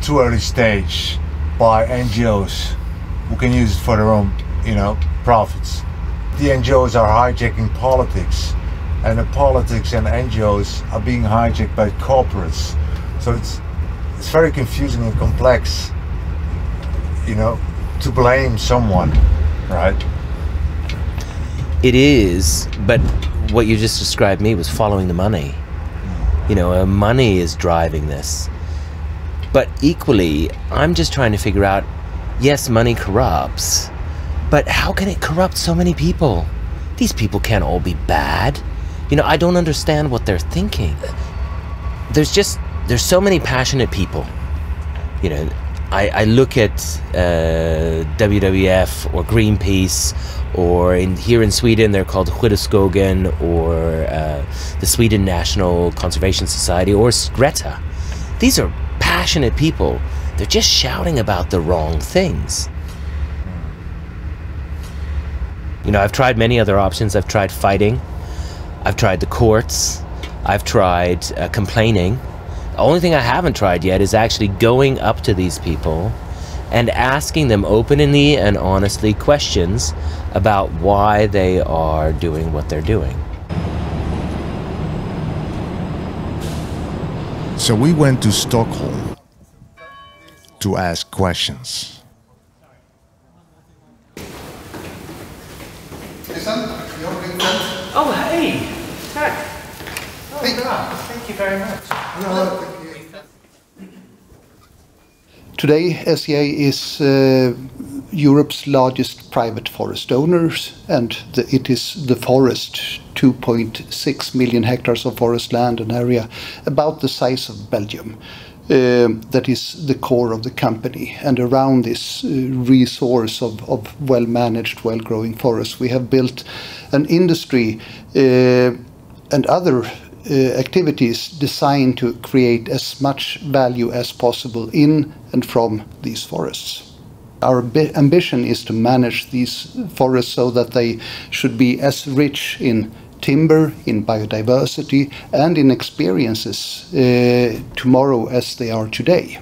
Speaker 2: too early stage by NGOs who can use it for their own, profits. The NGOs are hijacking politics, and the politics and NGOs are being hijacked by corporates. So it's very confusing and complex, to blame someone, right?
Speaker 9: It is, but what you just described me was following the money. Money is driving this. But equally, I'm just trying to figure out, yes, money corrupts, but how can it corrupt so many people? These people can't all be bad. I don't understand what they're thinking. There's so many passionate people. I look at WWF or Greenpeace, or here in Sweden they're called Skydskogen, or the Sweden National Conservation Society, or Greta. These are passionate people. They're just shouting about the wrong things. I've tried many other options. I've tried fighting. I've tried the courts. I've tried complaining. The only thing I haven't tried yet is actually going up to these people and asking them openly and honestly questions about why they are doing what they're doing.
Speaker 2: So we went to Stockholm to ask questions.
Speaker 1: Oh, hey! Tack! Oh, bra. Thank you very much.
Speaker 11: Today, SCA is Europe's largest private forest owners, and it is the forest, 2.6 million hectares of forest land, an area about the size of Belgium. That is the core of the company, and around this resource of well-managed, well-growing forests, we have built an industry and other activities designed to create as much value as possible in and from these forests. Our ambition is to manage these forests so that they should be as rich in timber, in biodiversity, and in experiences tomorrow as they are today.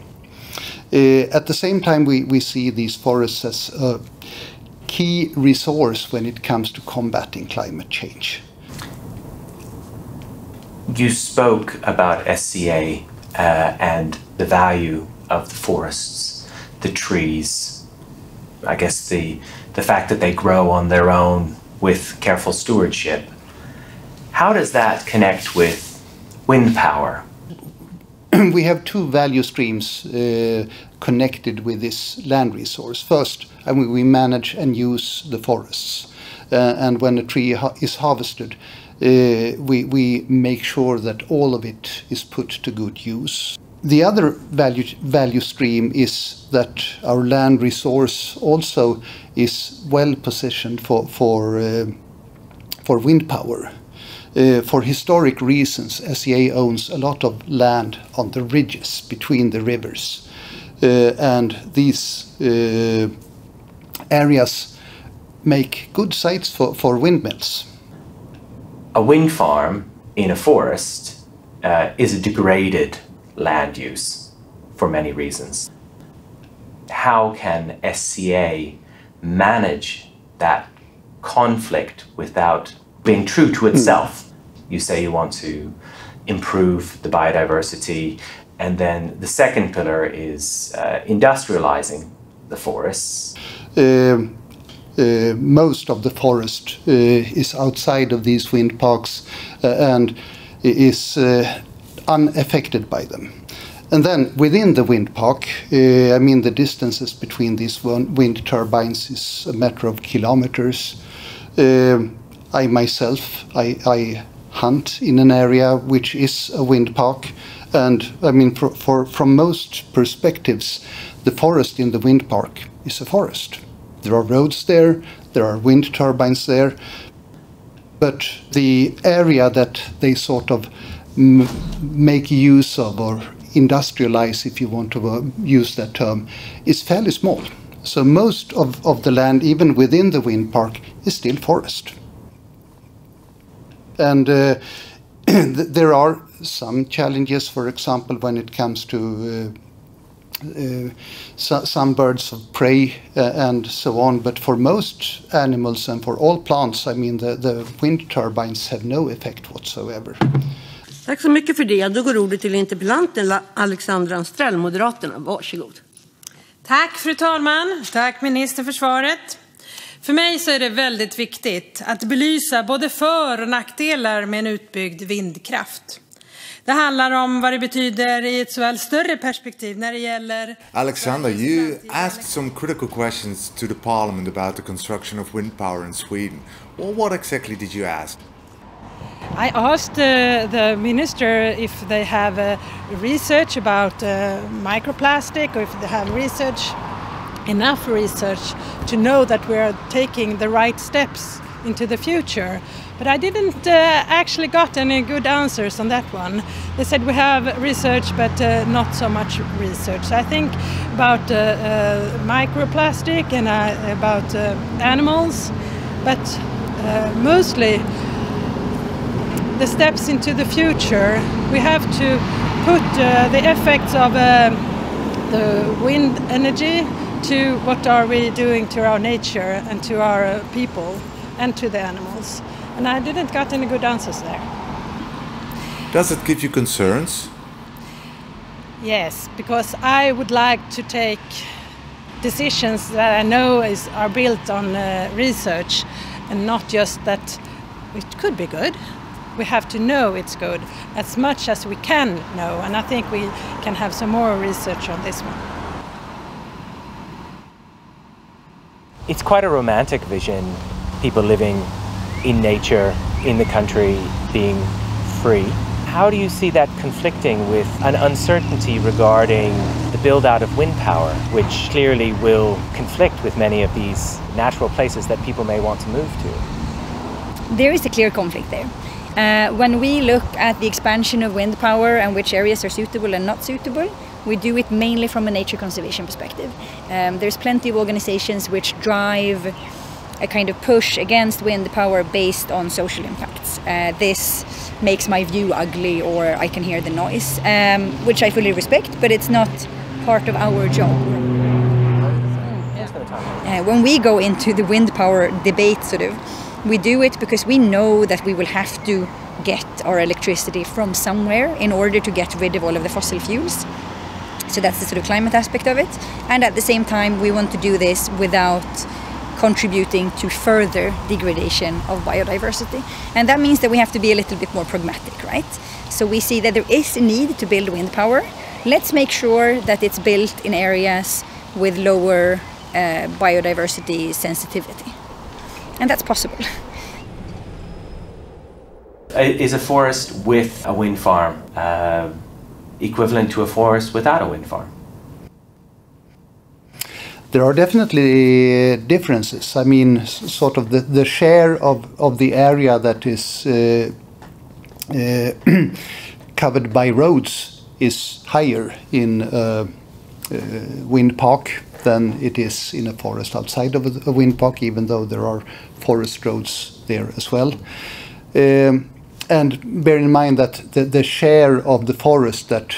Speaker 11: At the same time, we see these forests as a key resource when it comes to combating climate change.
Speaker 1: You spoke about SCA and the value of the forests, the trees, I guess the fact that they grow on their own with careful stewardship. How does that connect with wind power?
Speaker 11: we have two value streams connected with this land resource. First, we manage and use the forests. And when a tree is harvested, we make sure that all of it is put to good use. The other value stream is that our land resource also is well positioned for wind power. For historic reasons, SCA owns a lot of land on the ridges between the rivers, and these areas make good sites for windmills.
Speaker 12: A wind farm in a forest is a degraded land use for many reasons. How can SCA manage that conflict without being true to itself? You say you want to improve the biodiversity, and then the second pillar is industrializing the forests.
Speaker 11: Most of the forest is outside of these wind parks and is unaffected by them. And then within the wind park, the distances between these wind turbines is a matter of kilometers. I myself, I hunt in an area which is a wind park, and from most perspectives, the forest in the wind park is a forest. There are roads there are wind turbines there, but the area that they sort of make use of or industrialize, if you want to use that term, is fairly small. So most of the land, even within the wind park, is still forest. And there are some challenges, for example, when it comes to some birds of prey and so on, but for most animals and for all plants, the wind turbines have no effect whatsoever.
Speaker 13: Tack så mycket för det. Då går ordet till interpellanten Alexander Anstrell, Moderaterna. Varsågod.
Speaker 14: Tack fru talman. Tack minister för svaret. För mig så är det väldigt viktigt att belysa både för- och nackdelar med en utbyggd vindkraft. Det handlar om vad det betyder i ett såväl större perspektiv när det gäller...
Speaker 2: Alexander, you asked some critical questions to the parliament about the construction of wind power in Sweden. Well, what exactly did you ask?
Speaker 14: I asked the minister if they have research about microplastic, or if they have enough research to know that we are taking the right steps into the future. But I didn't actually got any good answers on that one. They said we have research, but not so much research. I think about microplastic and about animals, but mostly the steps into the future. We have to put the effects of the wind energy to what are we doing to our nature and to our people and to the animals. And I didn't got any good answers there.
Speaker 2: Does it give you concerns?
Speaker 14: Yes, because I would like to take decisions that I know are built on research, and not just that it could be good. We have to know it's good as much as we can know, and I think we can have some more research on this one.
Speaker 12: It's quite a romantic vision, people living in nature, in the country, being free. How do you see that conflicting with an uncertainty regarding the build-out of wind power, which clearly will conflict with many of these natural places that people may want to move to?
Speaker 15: There is a clear conflict there. When we look at the expansion of wind power and which areas are suitable and not suitable, we do it mainly from a nature conservation perspective. There's plenty of organizations which drive a kind of push against wind power based on social impacts. This makes my view ugly, or I can hear the noise, which I fully respect, but it's not part of our job. When we go into the wind power debate, we do it because we know that we will have to get our electricity from somewhere in order to get rid of all of the fossil fuels. So that's the climate aspect of it. And at the same time, we want to do this without contributing to further degradation of biodiversity. And that means that we have to be a little bit more pragmatic, right? So we see that there is a need to build wind power. Let's make sure that it's built in areas with lower biodiversity sensitivity. And that's possible.
Speaker 12: Is a forest with a wind farm equivalent to a forest without a wind farm?
Speaker 11: There are definitely differences. I mean, sort of the share of the area that is covered by roads is higher in a wind park than it is in a forest outside of a wind park, even though there are forest roads there as well. And bear in mind that the share of the forest that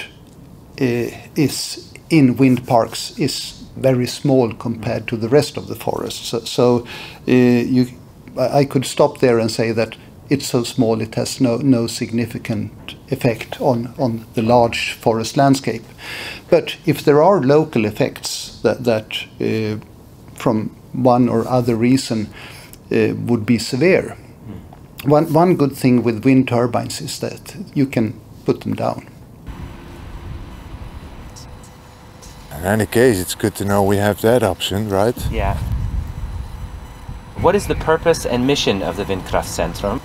Speaker 11: is in wind parks is very small compared to the rest of the forest. So I could stop there and say that it's so small it has no significant effect on the large forest landscape. But if there are local effects that from one or other reason would be severe, one good thing with wind turbines is that you can put them down.
Speaker 2: In any case, it's good to know we have that option, right?
Speaker 12: Yeah. What is the purpose and mission of the Vindkraftcentrum?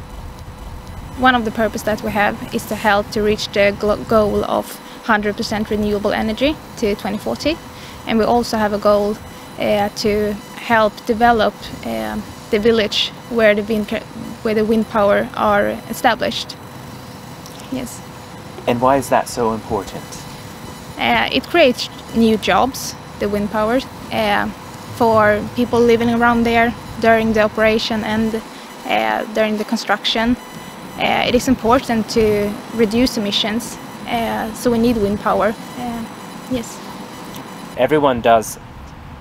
Speaker 16: One of the purposes that we have is to help to reach the goal of 100% renewable energy to 2040. And we also have a goal to help develop the village where the wind power are established. Yes.
Speaker 12: And why is that so important?
Speaker 16: It creates new jobs, the wind power, for people living around there during the operation and during the construction. It is important to reduce emissions, so we need wind power. Yes.
Speaker 12: Everyone does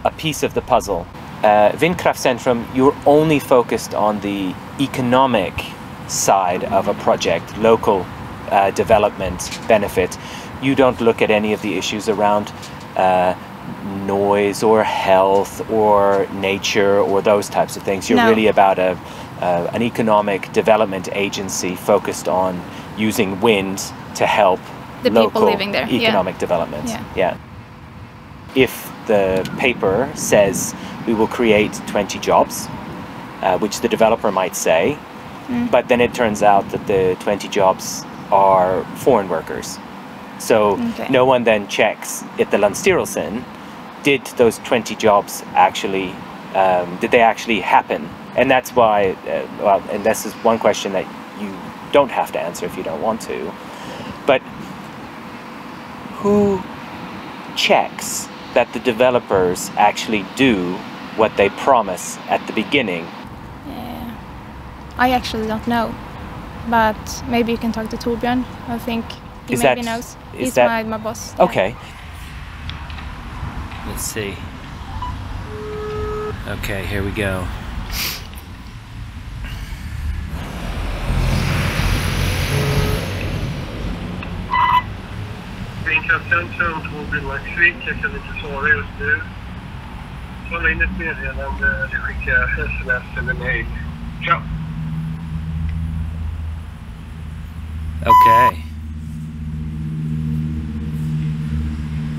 Speaker 12: a piece of the puzzle. Vindkraftcentrum, you're only focused on the economic side of a project, local development benefit. You don't look at any of the issues around noise or health or nature or those types of things. You're really about an economic development agency focused on using wind to help
Speaker 16: the
Speaker 12: local
Speaker 16: people living there.
Speaker 12: economic development. Yeah. If the paper says we will create 20 jobs, which the developer might say, but then it turns out that the 20 jobs are foreign workers. So no one then checks if the Landstyrelsen, did those 20 jobs actually, did they actually happen? And that's why, well, and this is one question that you don't have to answer if you don't want to, but who checks that the developers actually do what they promise at the beginning?
Speaker 16: I actually don't know, but maybe you can talk to Torbjörn. I think he maybe knows. He's my boss.
Speaker 12: Okay.
Speaker 9: Let's see. Okay, here we go.
Speaker 17: Vindkraftcentrum, Torbjörn Maxvik. Jag kan inte svara just nu. Kolla in ett meddelande eller skicka sms eller mail. Ciao.
Speaker 9: Okay.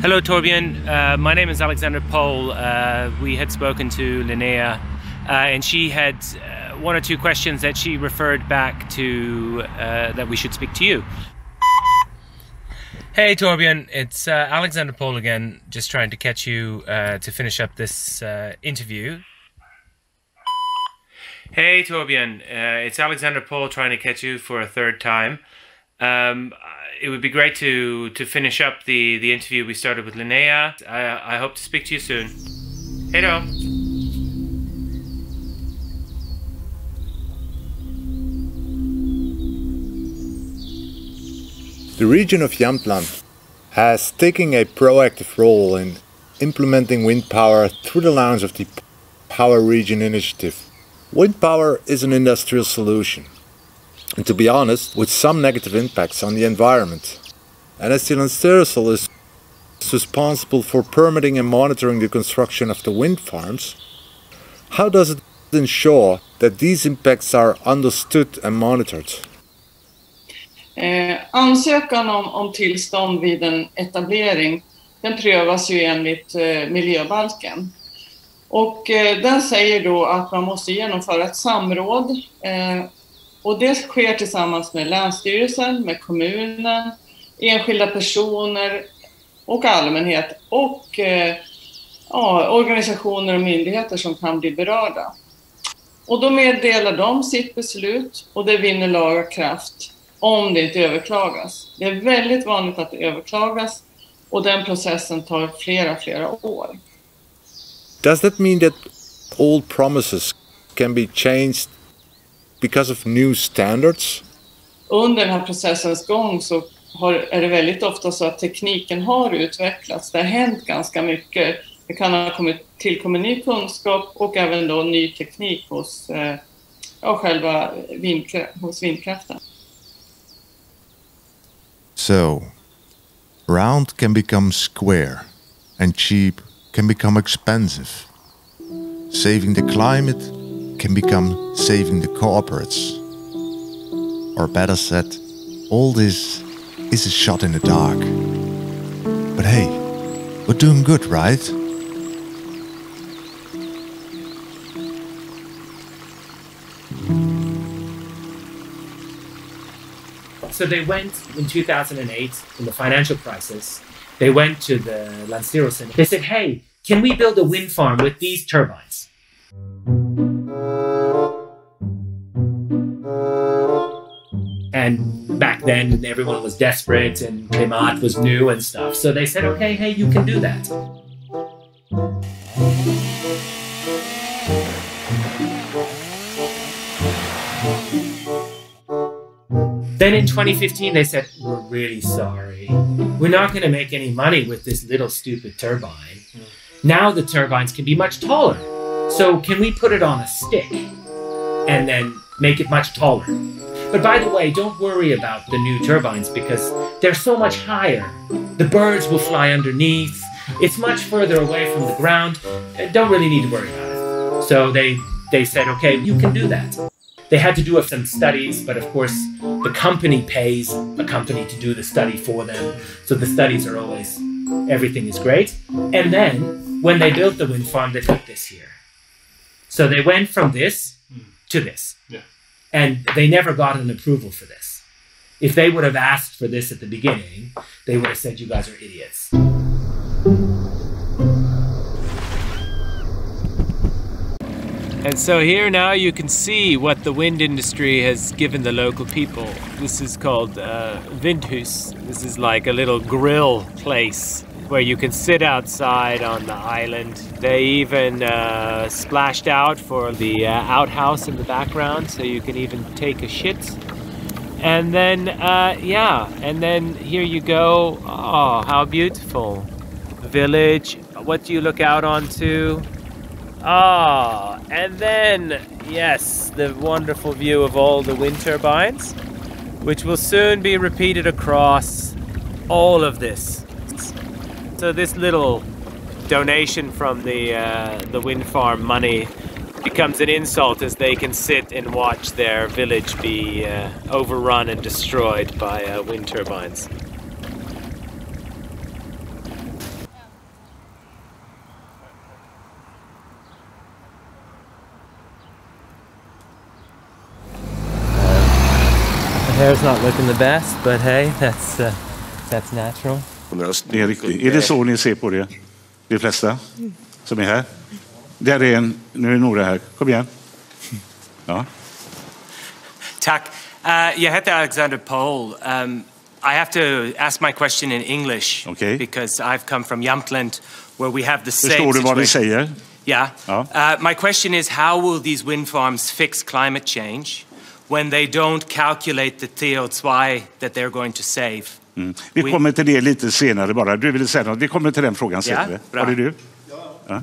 Speaker 9: Hello, Torbjörn. My name is Alexander Pohl. We had spoken to Linnea, and she had one or two questions that she referred back to that we should speak to you. Hey, Torbjörn. It's Alexander Pohl again, just trying to catch you to finish up this interview. Hey, Torbjörn. It's Alexander Pohl trying to catch you for a third time. It would be great to finish up the interview we started with Linnea. I hope to speak to you soon. Hej då!
Speaker 2: The region of Jämtland has taken a proactive role in implementing wind power through the launch of the Power Region Initiative. Wind power is an industrial solution, and to be honest, with some negative impacts on the environment. And as the Landstyrelsen is responsible for permitting and monitoring the construction of the wind farms, How does it ensure that these impacts are understood and monitored?
Speaker 18: Ansökan om tillstånd vid en etablering, den prövas ju enligt miljöbalken. Och den säger då att man måste genomföra ett samråd. Och det sker tillsammans med Länsstyrelsen, med kommunen, enskilda personer och allmänhet och organisationer och myndigheter som kan bli berörda. Och då meddelar de sitt beslut och det vinner laga kraft om det inte överklagas. Det är väldigt vanligt att det överklagas och den processen tar flera år.
Speaker 2: Does that mean that old promises can be changed because of new standards?
Speaker 18: Under den här processens gång så är det väldigt ofta så att tekniken har utvecklats. Det har hänt ganska mycket. Det kan ha tillkommit ny kunskap och även då ny teknik hos själva vindkraften.
Speaker 2: So, round can become square and cheap can become expensive. Saving the climate can become saving the corporates. Or better said, all this is a shot in the dark. But hey, we're doing good, right?
Speaker 9: So they went in 2008, in the financial crisis, they went to the Landstyrelsen. They said, hey, can we build a wind farm with these turbines? And back then, everyone was desperate and Klimat was new and stuff. So they said, okay, hey, you can do that. Then in 2015, they said, we're really sorry. We're not going to make any money with this little stupid turbine. Now the turbines can be much taller. So can we put it on a stick and then make it much taller? But by the way, don't worry about the new turbines because they're so much higher. The birds will fly underneath. It's much further away from the ground. Don't really need to worry about it. So they said, okay, you can do that. They had to do some studies, but of course the company pays a company to do the study for them. So the studies are always, everything is great. And then when they built the wind farm, they put this here. So they went from this to this. Yeah. And they never got an approval for this. If they would have asked for this at the beginning, they would have said, you guys are idiots. And so here now you can see what the wind industry has given the local people. This is called Vindhus. This is like a little grill place where you can sit outside on the island. They even splashed out for the outhouse in the background, so you can even take a shit. And then, and then here you go. Oh, how beautiful. Village. What do you look out onto? Ah, and then, yes, the wonderful view of all the wind turbines, which will soon be repeated across all of this. So this little donation from the wind farm money becomes an insult as they can sit and watch their village be overrun and destroyed by wind turbines. Hair's not looking the best, but hey, that's natural.
Speaker 19: Det är riktigt. Är det så ni ser på det? De flesta som är här? Där är en, nu är några här. Kom igen. Ja.
Speaker 20: Tack. Jag heter Alexander Pohl. I have to ask my question in English because I've come from Jämtland where we have the same
Speaker 19: situation. Förstår du vad vi säger?
Speaker 20: Yeah. My question is, how will these wind farms fix climate change when they don't calculate the CO2 that they're going to save?
Speaker 19: Vi kommer till det lite senare bara. Du ville säga något. Vi kommer till den frågan senare. Var det du? Ja.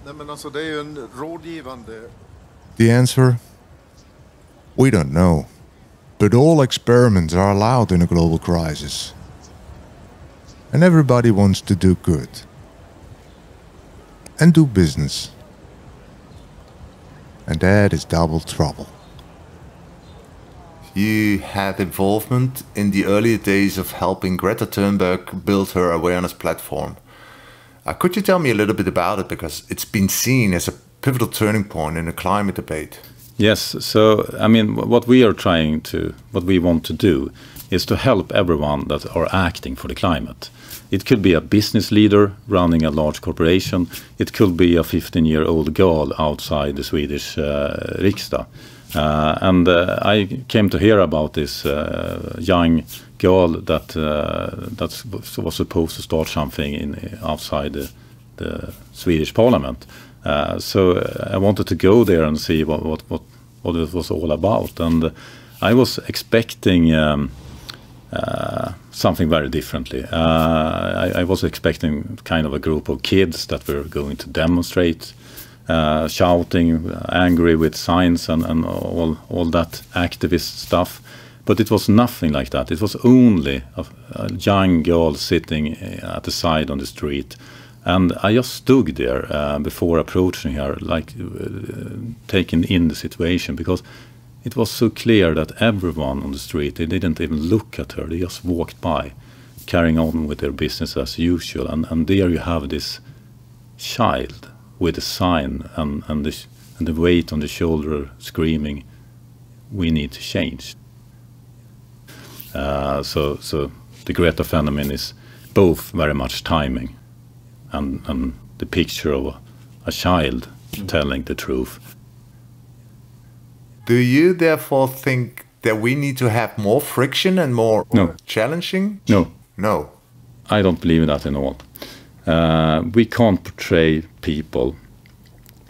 Speaker 2: Nej, men alltså det är ju en rådgivande... The answer? We don't know. But all experiments are allowed in a global crisis. And everybody wants to do good. And do business. and that is double trouble.
Speaker 21: You had involvement in the earlier days of helping Greta Thunberg build her awareness platform. Could you tell me a little bit about it, because it's been seen as a pivotal turning point in the climate debate?
Speaker 22: Yes, so I mean, what we want to do is to help everyone that are acting for the climate. It could be a business leader running a large corporation. It could be a 15-year-old girl outside the Swedish Riksdag. And I came to hear about this young girl that was supposed to start something outside the Swedish Parliament. So I wanted to go there and see what it was all about. And I was expecting something very differently. I was expecting kind of a group of kids that were going to demonstrate, shouting, angry with signs and all that activist stuff. But it was nothing like that. It was only a young girl sitting at the side on the street. And I just stood there before approaching her, like taking in the situation, because it was so clear that everyone on the street, they didn't even look at her. They just walked by, carrying on with their business as usual. And there you have this child with a sign and the weight on the shoulder screaming, "We need to change." So the Greta phenomenon is both very much timing and the picture of a child telling the truth.
Speaker 21: Do you therefore think that we need to have more friction and more challenging?
Speaker 22: No.
Speaker 21: No.
Speaker 22: I don't believe in that at all. We can't portray people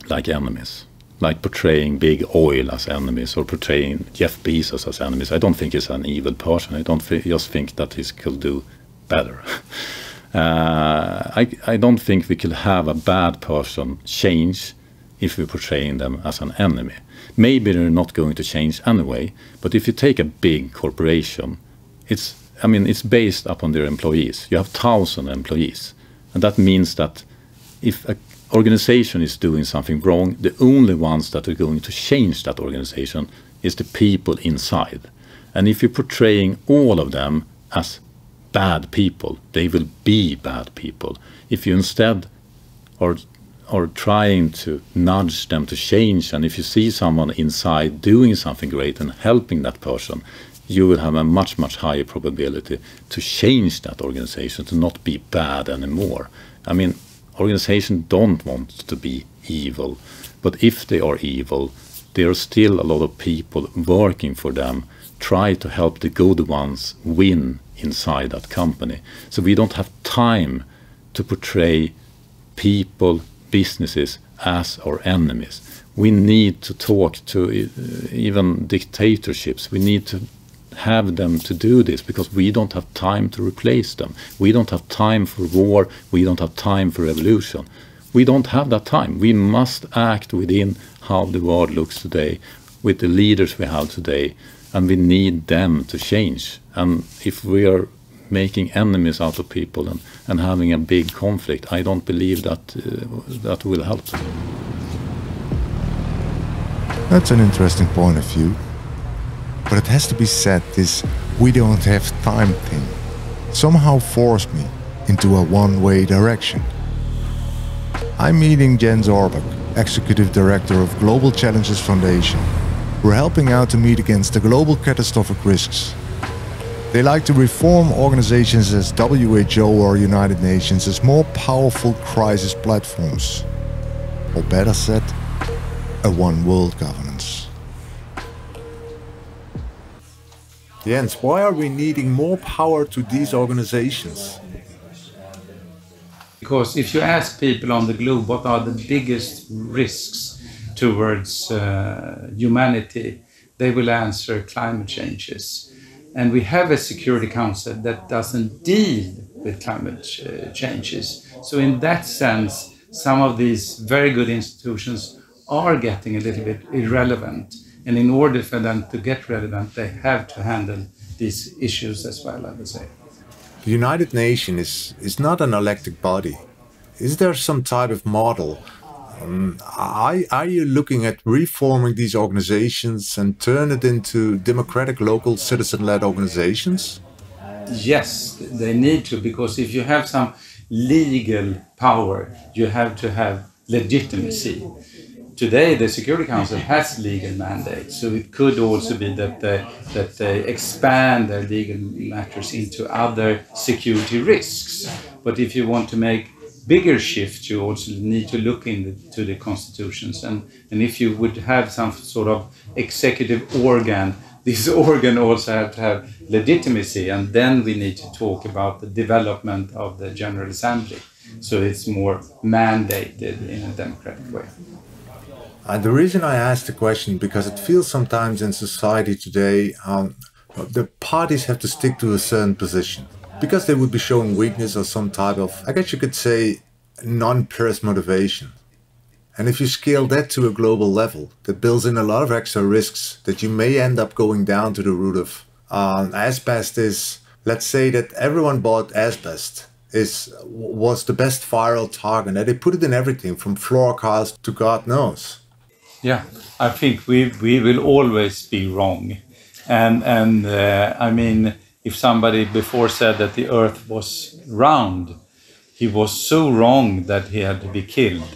Speaker 22: like enemies, like portraying big oil as enemies or portraying Jeff Bezos as enemies. I don't think he's an evil person. I just think that he could do better. I don't think we could have a bad person change if we're portraying them as an enemy. Maybe they're not going to change anyway, but if you take a big corporation, it's based upon their employees. You have 1,000 employees, and that means that if an organization is doing something wrong, the only ones that are going to change that organization is the people inside. And if you're portraying all of them as bad people, they will be bad people. If you instead are trying to nudge them to change, and if you see someone inside doing something great and helping that person, you will have a much, much higher probability to change that organization, to not be bad anymore. I mean, organizations don't want to be evil, but if they are evil, there are still a lot of people working for them, try to help the good ones win inside that company. So we don't have time to portray people, businesses as our enemies. We need to talk to even dictatorships. We need to have them to do this because we don't have time to replace them. We don't have time for war. We don't have time for revolution. We don't have that time. We must act within how the world looks today, with the leaders we have today, and we need them to change. And if we are making enemies out of people and having a big conflict, I don't believe that will help.
Speaker 2: That's an interesting point of view. But it has to be said, this "we don't have time" thing somehow forced me into a one-way direction. I'm meeting Jens Orbeck, Executive Director of Global Challenges Foundation. We're helping out to meet against the global catastrophic risks. They like to reform organizations as WHO or United Nations as more powerful crisis platforms. Or better said, a one-world governance.
Speaker 21: Jens, why are we needing more power to these organizations?
Speaker 23: Because if you ask people on the globe what are the biggest risks towards humanity, they will answer climate changes. And we have a Security Council that doesn't deal with climate changes. So in that sense, some of these very good institutions are getting a little bit irrelevant. And in order for them to get relevant, they have to handle these issues as well, I would say.
Speaker 21: The United Nations is not an elected body. Is there some type of model
Speaker 2: Are you looking at reforming these organizations and turn it into democratic local citizen-led organizations?
Speaker 23: Yes, they need to, because if you have some legal power, you have to have legitimacy. Today, the Security Council has legal mandates, so it could also be that they expand their legal matters into other security risks. But if you want to make bigger shifts, you also need to look into the constitutions. And if you would have some sort of executive organ, this organ also have to have legitimacy, and then we need to talk about the development of the General Assembly, so it's more mandated in a democratic way.
Speaker 2: The reason I asked the question, because it feels sometimes in society today, the parties have to stick to a certain position, because they would be showing weakness or some type of, I guess you could say, non-purse motivation. And if you scale that to a global level, that builds in a lot of extra risks that you may end up going down to the root of. Asbestos, let's say that everyone bought asbestos, was the best viral target, and they put it in everything from floor cars to God knows.
Speaker 23: Yeah, I think we will always be wrong. And I mean, if somebody before said that the earth was round, he was so wrong that he had to be killed.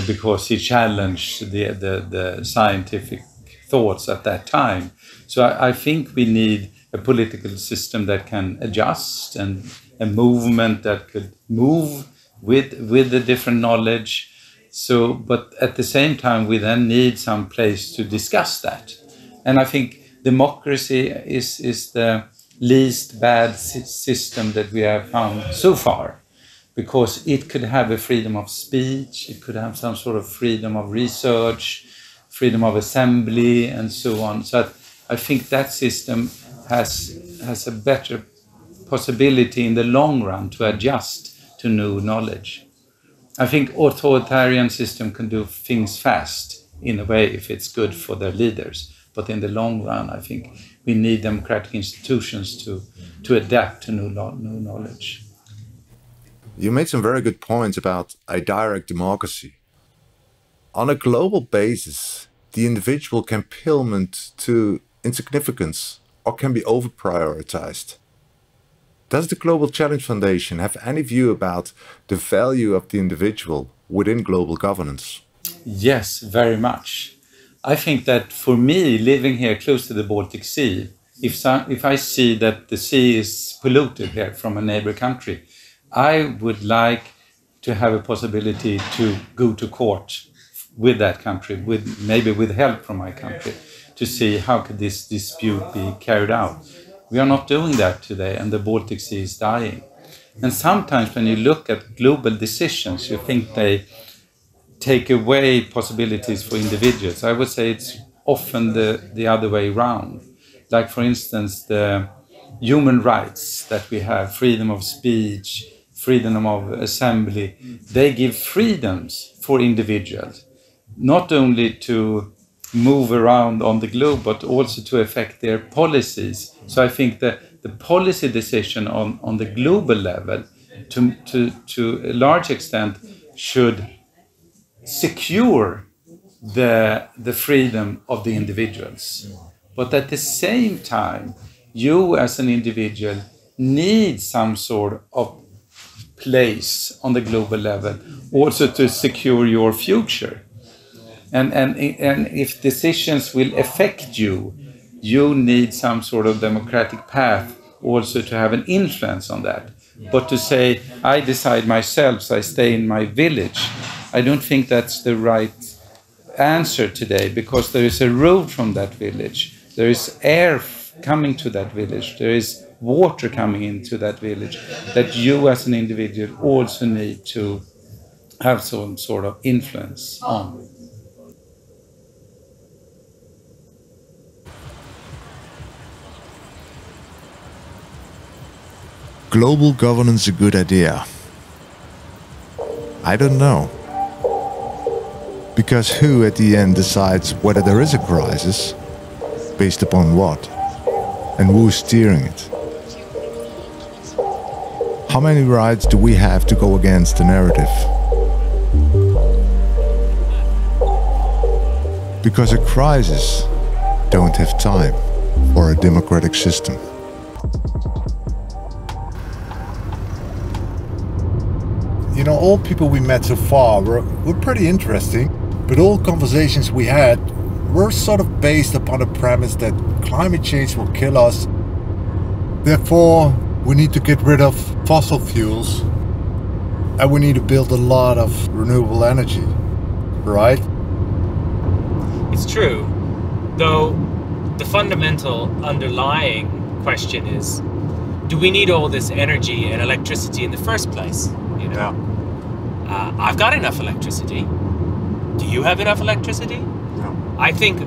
Speaker 23: Because he challenged the scientific thoughts at that time. So I think we need a political system that can adjust, and a movement that could move with the different knowledge. So, but at the same time, we then need some place to discuss that. And I think democracy is the least bad system that we have found so far. Because it could have a freedom of speech, it could have some sort of freedom of research, freedom of assembly, and so on. So I think that system has a better possibility in the long run to adjust to new knowledge. I think authoritarian system can do things fast in a way if it's good for their leaders. But in the long run, I think we need democratic institutions to adapt to new knowledge.
Speaker 2: You made some very good points about a direct democracy. On a global basis, the individual can plummet to insignificance or can be over-prioritized. Does the Global Challenge Foundation have any view about the value of the individual within global governance?
Speaker 23: Yes, very much. I think that for me, living here close to the Baltic Sea, if I see that the sea is polluted here from a neighbor country, I would like to have a possibility to go to court with that country, maybe with help from my country, to see how could this dispute be carried out. We are not doing that today, and the Baltic Sea is dying. And sometimes when you look at global decisions, you think they take away possibilities for individuals. I would say it's often the other way around. Like, for instance, the human rights that we have, freedom of speech, freedom of assembly, they give freedoms for individuals, not only to move around on the globe, but also to affect their policies. So I think that the policy decision on the global level, to a large extent, should secure the freedom of the individuals. But at the same time, you as an individual need some sort of place on the global level also to secure your future. And if decisions will affect you, you need some sort of democratic path also to have an influence on that. But to say, I decide myself, so I stay in my village, I don't think that's the right answer today, because there is a road from that village, there is air coming to that village, there is water coming into that village, that you as an individual also need to have some sort of influence on.
Speaker 2: Global governance a good idea? I don't know. Because who at the end decides whether there is a crisis? Based upon what? And who's steering it? How many rights do we have to go against the narrative? Because a crisis don't have time for a democratic system. You know, all people we met so far were pretty interesting, but all conversations we had were sort of based upon the premise that climate change will kill us. Therefore, we need to get rid of fossil fuels and we need to build a lot of renewable energy, right?
Speaker 9: It's true, though the fundamental underlying question is, do we need all this energy and electricity in the first place? You know, I've got enough electricity. Do you have enough electricity? No. I think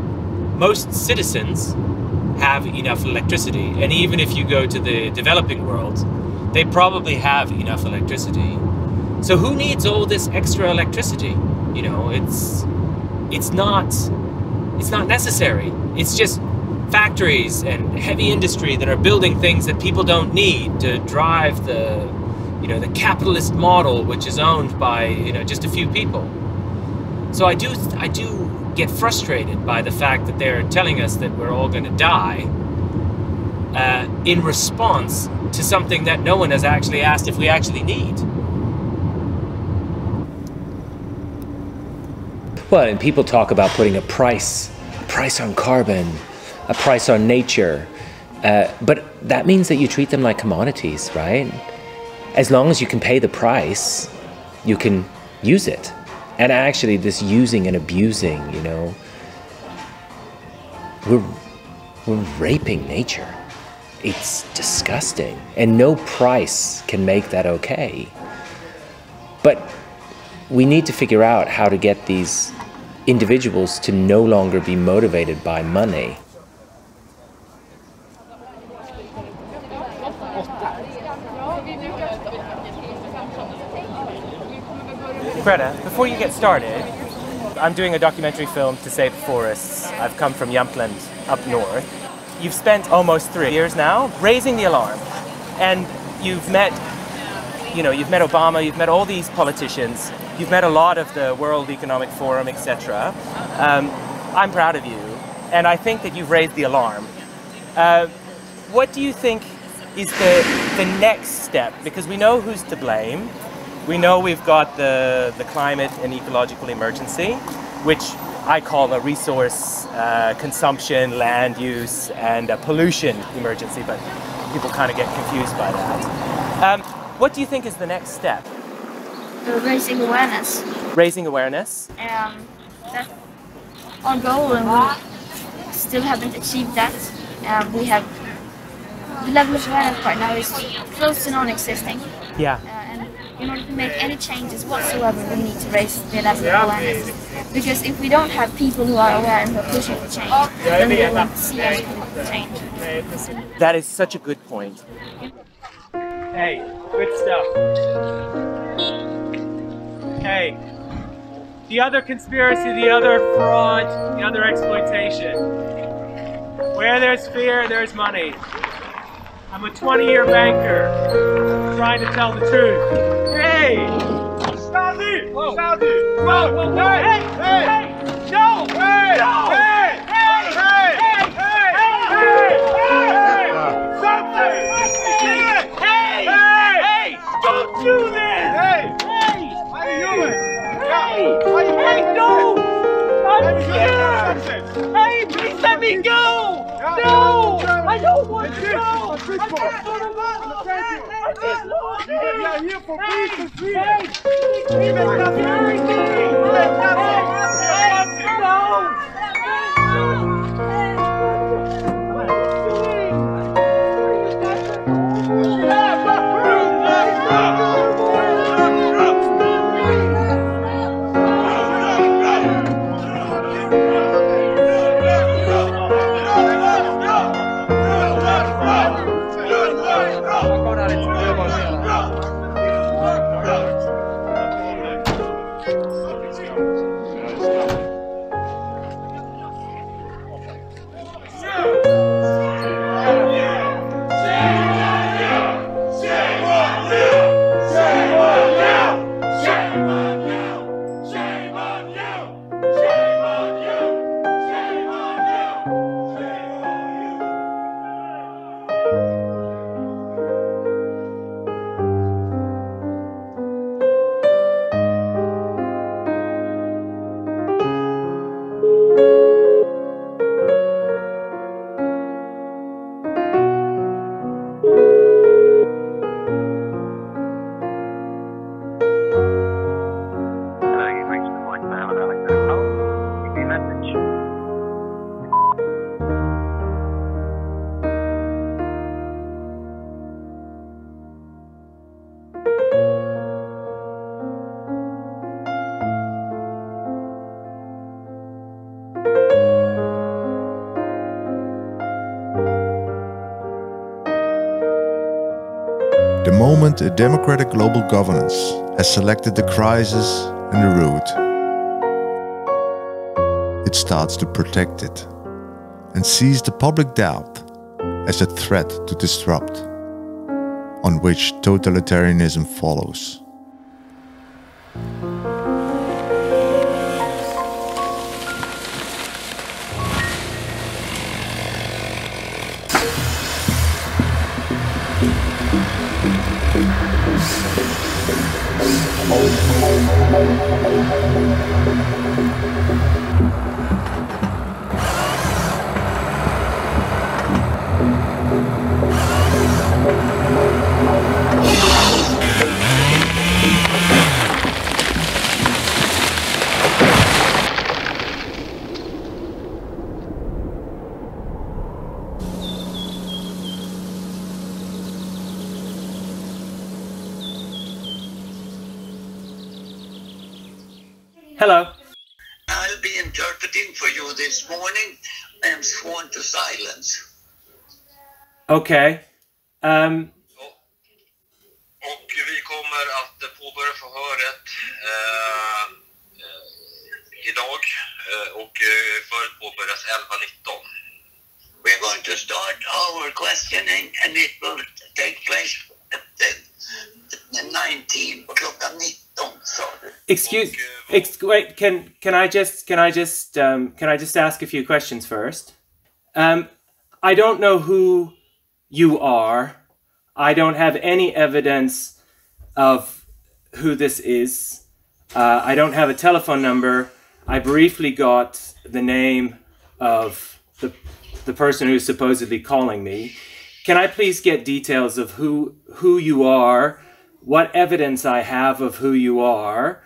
Speaker 9: most citizens have enough electricity, and even if you go to the developing world, they probably have enough electricity. So who needs all this extra electricity? You know, it's not necessary. It's just factories and heavy industry that are building things that people don't need to drive the capitalist model, which is owned by just a few people. So I do get frustrated by the fact that they're telling us that we're all going to die in response to something that no one has actually asked if we actually need.
Speaker 3: Well, and people talk about putting a price on carbon, a price on nature, but that means that you treat them like commodities, right? As long as you can pay the price, you can use it. And actually, this using and abusing, we're raping nature. It's disgusting, and no price can make that okay. But we need to figure out how to get these individuals to no longer be motivated by money.
Speaker 1: Greta, before you get started, I'm doing a documentary film to save forests. I've come from Jämtland up north. You've spent almost 3 years now raising the alarm, and you've met Obama, you've met all these politicians, you've met a lot of the World Economic Forum, etc. I'm proud of you, and I think that you've raised the alarm. What do you think is the next step? Because we know who's to blame. We know we've got the climate and ecological emergency, which I call a resource consumption, land use, and a pollution emergency, but people kind of get confused by that. What do you think is the next step?
Speaker 4: Raising awareness.
Speaker 1: Raising awareness?
Speaker 4: That's our goal, and we still haven't achieved that. The level of awareness right now is close to non-existing.
Speaker 1: Yeah.
Speaker 4: In order to make any changes whatsoever, we need to raise the level of awareness. Because if we don't have people who are aware and who are pushing for change, then we won't see any change.
Speaker 1: That is such a good point. Hey, good stuff. Hey, the other conspiracy, the other fraud, the other exploitation. Where there's fear, there's money. I'm a 20-year banker trying to tell the truth. Hey! Shazzy! Shazzy! Whoa! Hey! Hey! No! Hey! No! Hey! Hey! Hey! Hey! Hey! Hey! Something! Hey! Hey! Don't do this! Hey! Hey! How you doing? Hey! Hey! Don't! I'm scared! Hey! Please let me go! No! I don't want to go! I just want to go! I just want to go! We are here for peace and freedom! Hey!
Speaker 2: moment a democratic global governance has selected the crisis and the route, it starts to protect it and sees the public doubt as a threat to disrupt, on which totalitarianism follows.
Speaker 1: Hello.
Speaker 5: I'll be interpreting for you this morning. I am sworn to silence.
Speaker 1: Okay.
Speaker 6: Och vi kommer att påbörja förhöret idag och förhöret påbörjas 11:19.
Speaker 5: We're going to start our questioning and it will take place at 19 klockan 19.
Speaker 1: Wait, can I just ask a few questions first? I don't know who you are. I don't have any evidence of who this is. I don't have a telephone number. I briefly got the name of the person who's supposedly calling me. Can I please get details of who you are, what evidence I have of who you are,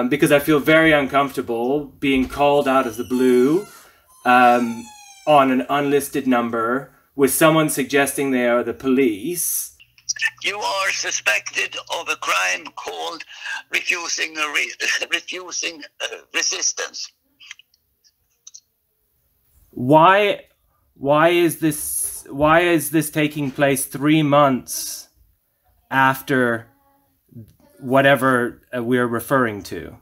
Speaker 1: because I feel very uncomfortable being called out of the blue on an unlisted number with someone suggesting they are the police.
Speaker 5: You are suspected of a crime called refusing resistance.
Speaker 1: Why is this taking place 3 months after whatever we're referring to?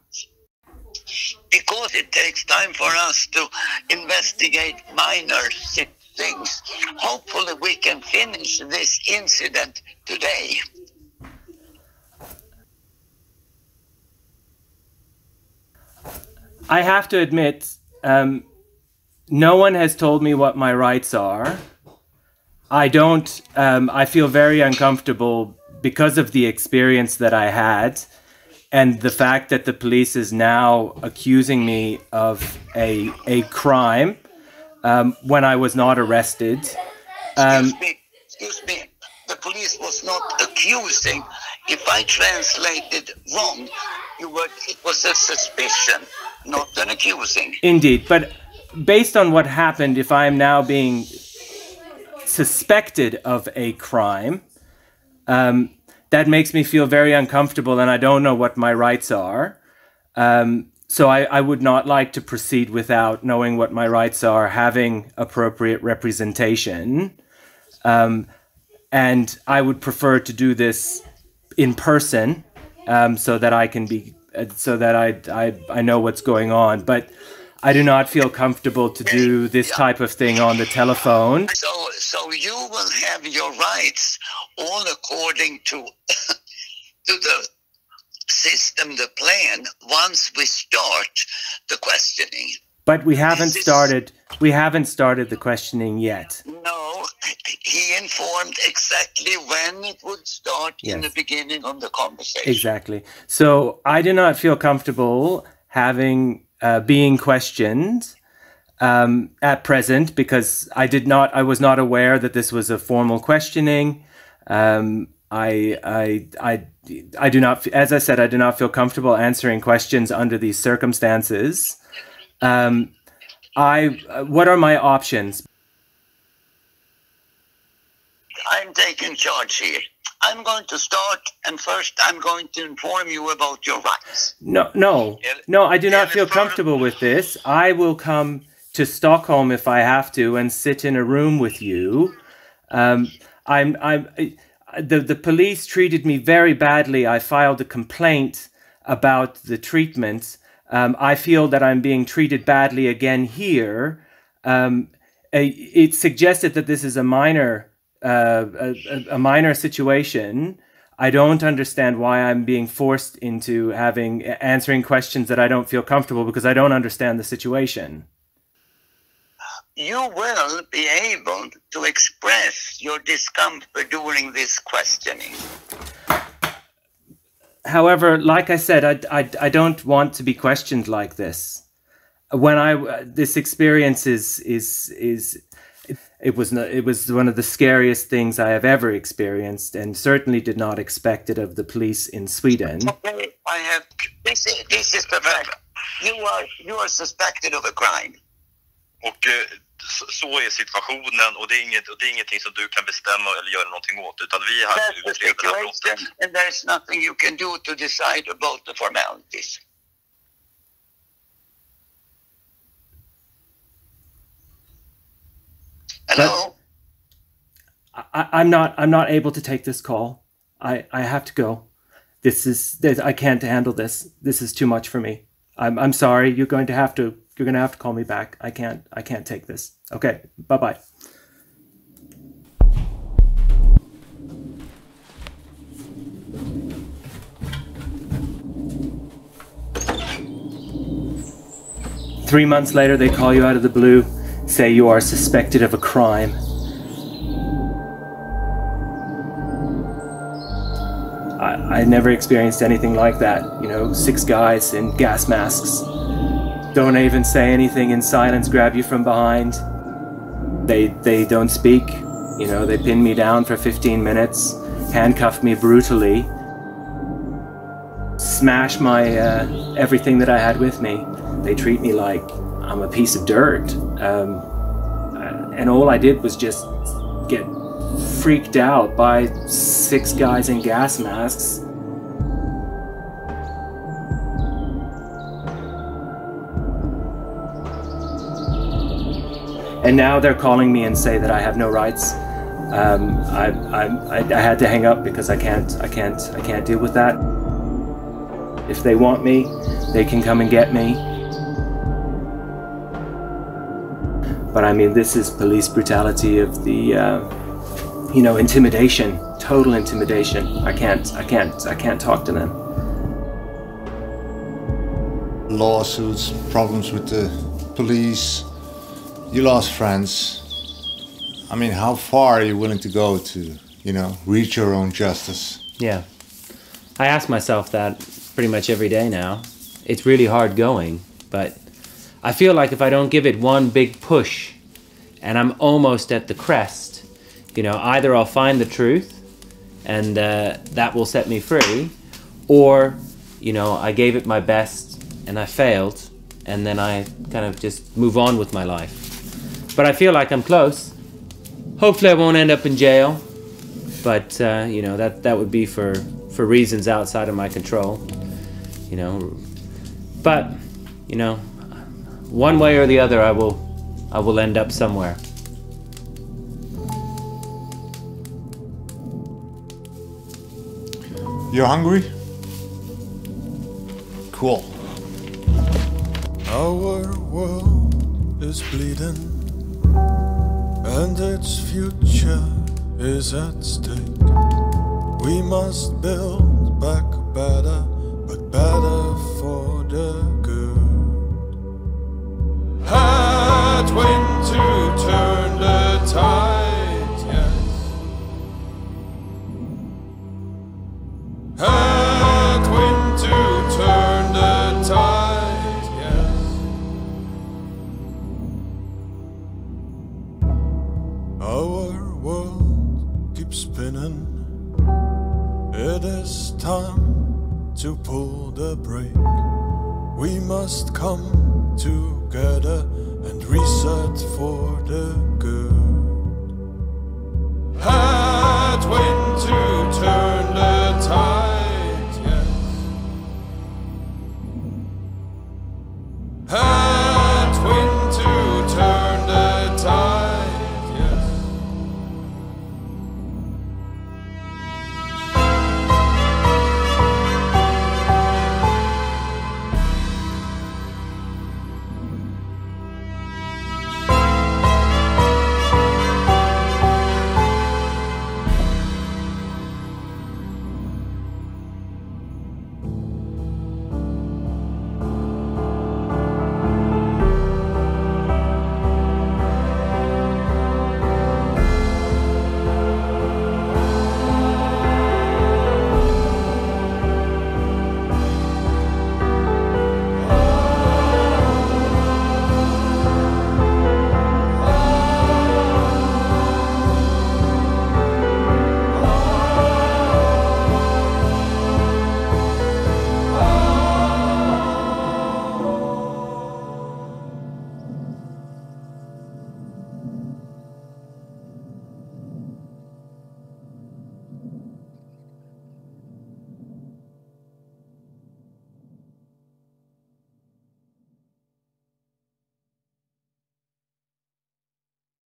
Speaker 5: Because it takes time for us to investigate minor things. Hopefully we can finish this incident today.
Speaker 1: I have to admit, no one has told me what my rights are. I feel very uncomfortable because of the experience that I had and the fact that the police is now accusing me of a crime when I was not arrested.
Speaker 5: Excuse me. The police was not accusing. If I translated wrong, it was a suspicion, not an accusing.
Speaker 1: Indeed, but based on what happened, if I am now being suspected of a crime, that makes me feel very uncomfortable and I don't know what my rights are. So I would not like to proceed without knowing what my rights are, having appropriate representation. And I would prefer to do this in person so that I can be, so that I know what's going on. But I do not feel comfortable to do this type of thing on the telephone.
Speaker 5: So you will have your rights all according to the system, the plan, once we start the questioning.
Speaker 1: But we haven't started the questioning yet.
Speaker 5: No, he informed exactly when it would start in the beginning of the conversation.
Speaker 1: Exactly. So I do not feel comfortable having being questioned at present because I was not aware that this was a formal questioning. I do not, as I said, I do not feel comfortable answering questions under these circumstances. What are my options?
Speaker 5: I'm taking charge here. I'm going to start, and first I'm going to inform you about your rights.
Speaker 1: No, I do not feel comfortable with this. I will come to Stockholm if I have to and sit in a room with you. the police treated me very badly. I filed a complaint about the treatment. I feel that I'm being treated badly again here. It suggested that this is a minor situation. I don't understand why I'm being forced into answering questions that I don't feel comfortable because I don't understand the situation.
Speaker 5: You will be able to express your discomfort during this questioning.
Speaker 1: However, like I said, I don't want to be questioned like this. This experience it was one of the scariest things I have ever experienced, and certainly did not expect it of the police in Sweden.
Speaker 5: Okay, this is the fact. You are suspected of a crime.
Speaker 6: Och så är situationen, och det är ingenting som du kan bestämma eller göra någonting åt, utan vi har utrett det här brottet.
Speaker 5: And there's nothing you can do to decide about the formalities. Hello?
Speaker 1: I'm not able to take this call. I have to go. I can't handle this. This is too much for me. I'm sorry. You're going to have to call me back. I can't take this. Okay. Bye-bye. Three months later, they call you out of the blue, say you are suspected of a crime. I never experienced anything like that. 6 guys in gas masks. Don't even say anything, in silence grab you from behind. They don't speak. They pin me down for 15 minutes, handcuff me brutally, smash my everything that I had with me. They treat me like I'm a piece of dirt. And all I did was just get freaked out by 6 guys in gas masks. And now they're calling me and say that I have no rights. I had to hang up because I can't deal with that. If they want me, they can come and get me. But I mean, this is police brutality of the, intimidation, total intimidation. I can't talk to them.
Speaker 2: Lawsuits, problems with the police. You lost friends. I mean, how far are you willing to go to, reach your own justice?
Speaker 9: Yeah. I ask myself that pretty much every day now. It's really hard going, but I feel like if I don't give it one big push and I'm almost at the crest, either I'll find the truth and that will set me free, or, I gave it my best and I failed, and then I kind of just move on with my life. But I feel like I'm close. Hopefully I won't end up in jail, but that would be for reasons outside of my control, But one way or the other, I will end up somewhere.
Speaker 2: You're hungry? Cool.
Speaker 7: Our world is bleeding, and its future is at stake. We must build back better, but better for the good. Headwind to turn the tide, yes. Headwind to turn the tide, yes. Our world keeps spinning. It is time to pull the brake. We must come together and reset for the good.